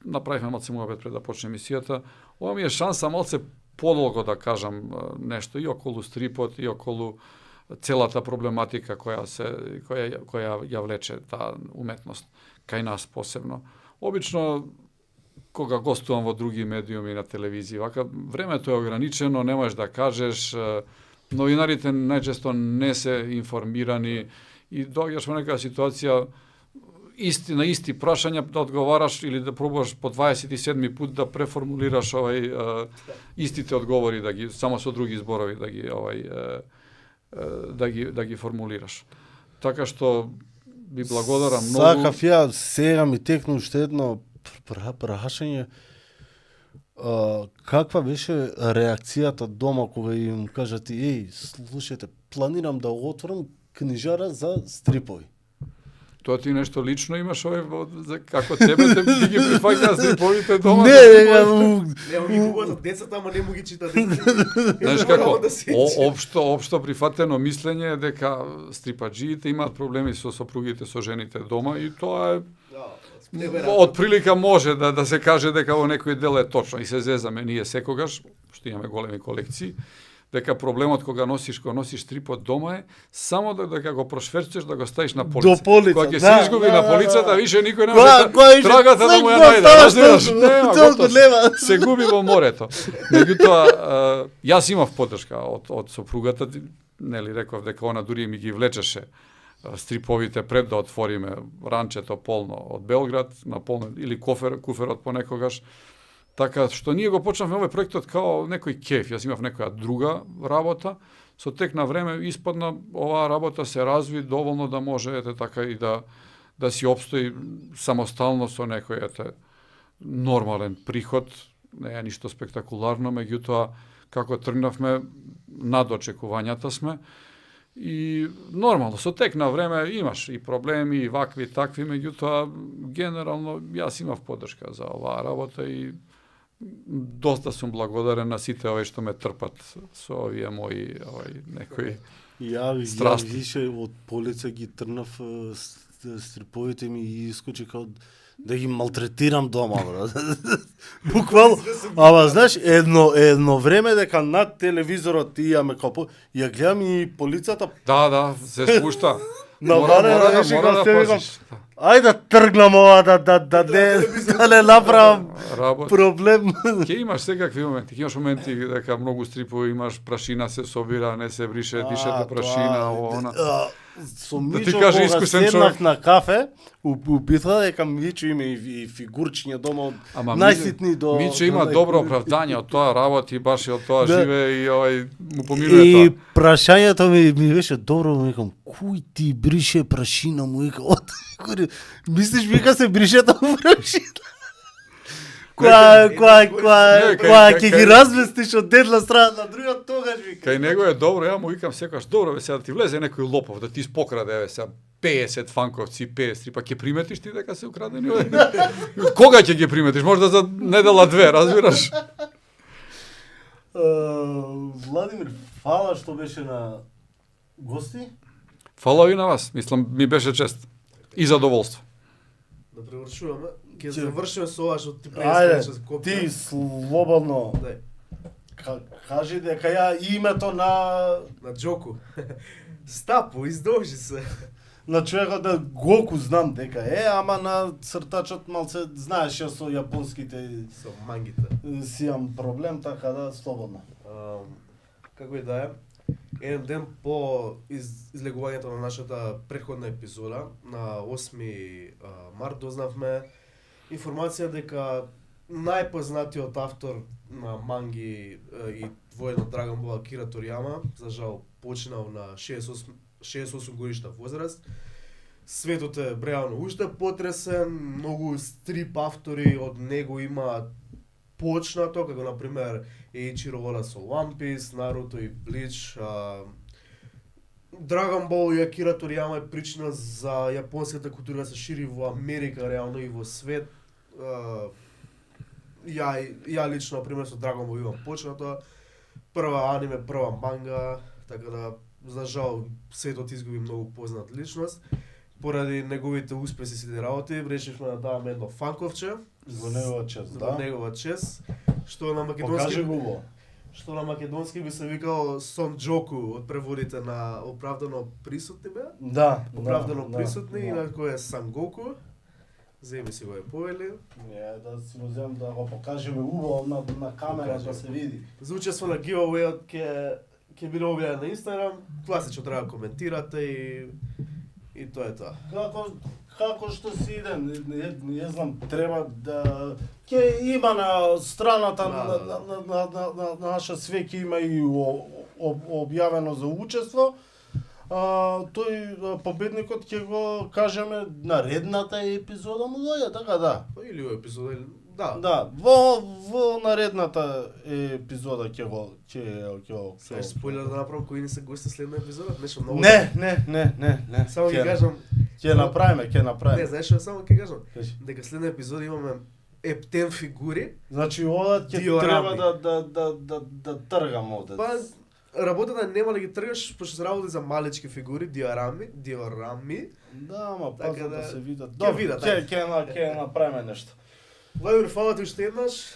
Направивме малце муабет пред да почне емисијата. Ова ми е шанса малце подолго да кажам нешто и околу стрипот и околу целата проблематика која ја влече таа уметност кај нас посебно. Обично кога гостувам во други медиуми на телевизија, вака времето е ограничено, не можеш да кажеш, новинарите најчесто не се информирани и доаѓаш во некоја ситуација на исти прашања да одговараш или да пробуваш по 27 пат да преформулираш истите одговори, да ги само со други зборови да ги формулираш. Така што би благодарам многу. Сакав ја, сега ми текна уште едно прашање. Каква беше реакцијата дома кога им кажати, слушајте, планирам да отворам книжара за стрипови? Тоа ти нешто лично имаш како тебе ти ги прифаќа стриповите дома? Не, ги купуват децата, ама не му ги читат. Знаеш како, општо прифатено мислење е дека стрипаджиите имаат проблеми со сопругите, со жените дома и тоа е од прилика може да се каже дека во некој дел е точно и се зезаме ние секогаш, што имаме големи колекции, дека проблемот кога носиш стрипот дома е само дека го прошверцеш да го ставиш на полица. До полица, кога ќе се изгуби на полицата, више никој нема трагата да му ја најде. Разбираш? Нема, се губи во морето. Меѓутоа, јас имав поддршка од сопругата, нели реков дека она дури ми ги влечеше стриповите пред да отвориме ранчето полно од Белград, на полно или куферот понекогаш. Така што ние го почнавме овој проектот као некој кеф. Јас имав некоја друга работа, со тек на време испадна оваа работа се разви доволно да може така и да си опстои самостално со некој нормален приход, не е ништо спектакуларно, меѓутоа како тргнавме над очекувањата сме. И нормално, со тек на време имаш и проблеми, и вакви, такви, меѓутоа генерално јас имав поддршка за оваа работа и доста сум благодарен на сите овие што ме трпат со овие мои некои страсти. Ја више од полица ги трнав стриповите ми и искочи као да ги малтретирам дома, брат. Буквално. Ама знаеш, едно време дека над телевизорот имаме као ја гледам и полицата. Да, се спушта. Мора да пазиш. Ајде да тргнам ова да не направам проблем. Ке имаш секакви моменти. Ке имаш моменти дека многу стрипови имаш, прашина се собира, не се брише, дишете прашина, она. Со Мичо кога седнав на кафе, упитва дека Мичо има и фигурчиња дома од најситни до... Мичо има добро оправдање, од тоа работи, баш и од тоа живее и му помирува тоа. И прашањето ми беше добро, му викам, кој ти брише прашина, му вика, мислиш вика се брише тоа прашина? Која ќе ги развестиш од една страна на друга, тогаш вика. Кај него е добро, ја му викам секогаш, добро бе, сега да ти влезе некој лопов, да ти спокраде, еве сега 50 фанковци, 50 стрипа, ќе приметиш ти дека се украдени? Кога ќе ги приметиш? Можда за недела две, разбираш? Владимир, фала што беше на гости. Фала и на вас, мислам, ми беше чест и задоволство. Да превршуваме. Ќе завршиме со ова што ти Ајде, ти слободно. Кажи дека ја името на Джоку. Стапо, издолжи се. На човекот да Гоку знам дека е, ама на цртачот малце знаеш ја со јапонските со мангите. Си имам проблем, така да слободно. Како и да е, еден ден по излегувањето на нашата претходна епизода, на 8 март дознавме информација дека најпознатиот автор на манги и воено Dragon Ball Акира Торијама, за жал починал на 68 годишна возраст. Светот е реално уште потресен, многу стрип автори од него имаат почнато, како на пример Еичиро Ода со One Piece, Наруто и Блич. Dragon Ball и Акира Торијама е причина за јапонската култура да се шири во Америка реално и во свет. Ја лично, например, со Dragon Ball имам почнато, прва аниме, прва манга, така да, за жал, светот изгуби многу познат личност. Поради неговите успеси сите работи, решивме да даваме едно фанковче. Во негова чест, да. Во негова чест, што на македонски... Покажи го. Што на македонски би се викал Сон Джоку, од преводите на оправдано присутни бе? Да. Оправдано присутни, инаку е Сангоку. Земи си го е повели. Не, да си го земам да го покажеме убаво на камера да се види. За учество на giveaway-от ќе биде објавен на Инстаграм. Класично треба да коментирате и И тоа е тоа. Како што си иде, не знам, треба да ќе има на страната на наша све ќе има и објавено за учество. Тој победникот ќе го кажеме наредната епизода му доаѓа, така да. Или во епизода, да. Да, во наредната епизода ќе го Сај спойлер да направам кои не се гости следна епизода, нешто многу. Не. Само ќе кажам, Ќе направиме. не, знаеш што само ќе кажам? Кажи. Дека следна епизода имаме ептен фигури. Значи ова ќе Диорами. треба да тргам овде. Па работата нема да ги тргаш, пошто се работи за малечки фигури, диорами. Да, ама Така паза да да се видат. ќе видат, Ќе направиме нешто. Владимир, фала ти уште еднаш.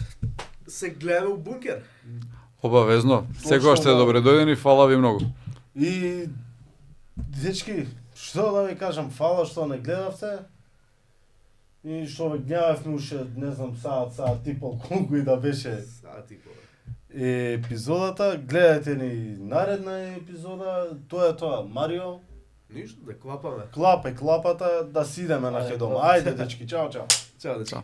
Се гледаме у бункер. Обавезно. Секогаш сте да. добре дојдени, фала ви многу. И дечки, што да ви кажам, фала што не гледавте. И што ве гледавме уште, не знам, саат и пол колку и да беше Сати кога. епизодата. Гледајте ни наредна епизода. Тоа е тоа, Марио. Ништо, да клапаме. Клапата, да си идеме на Ајде, дома. клапаме. Ајде, дечки, чао. Чао, дечки. Чао.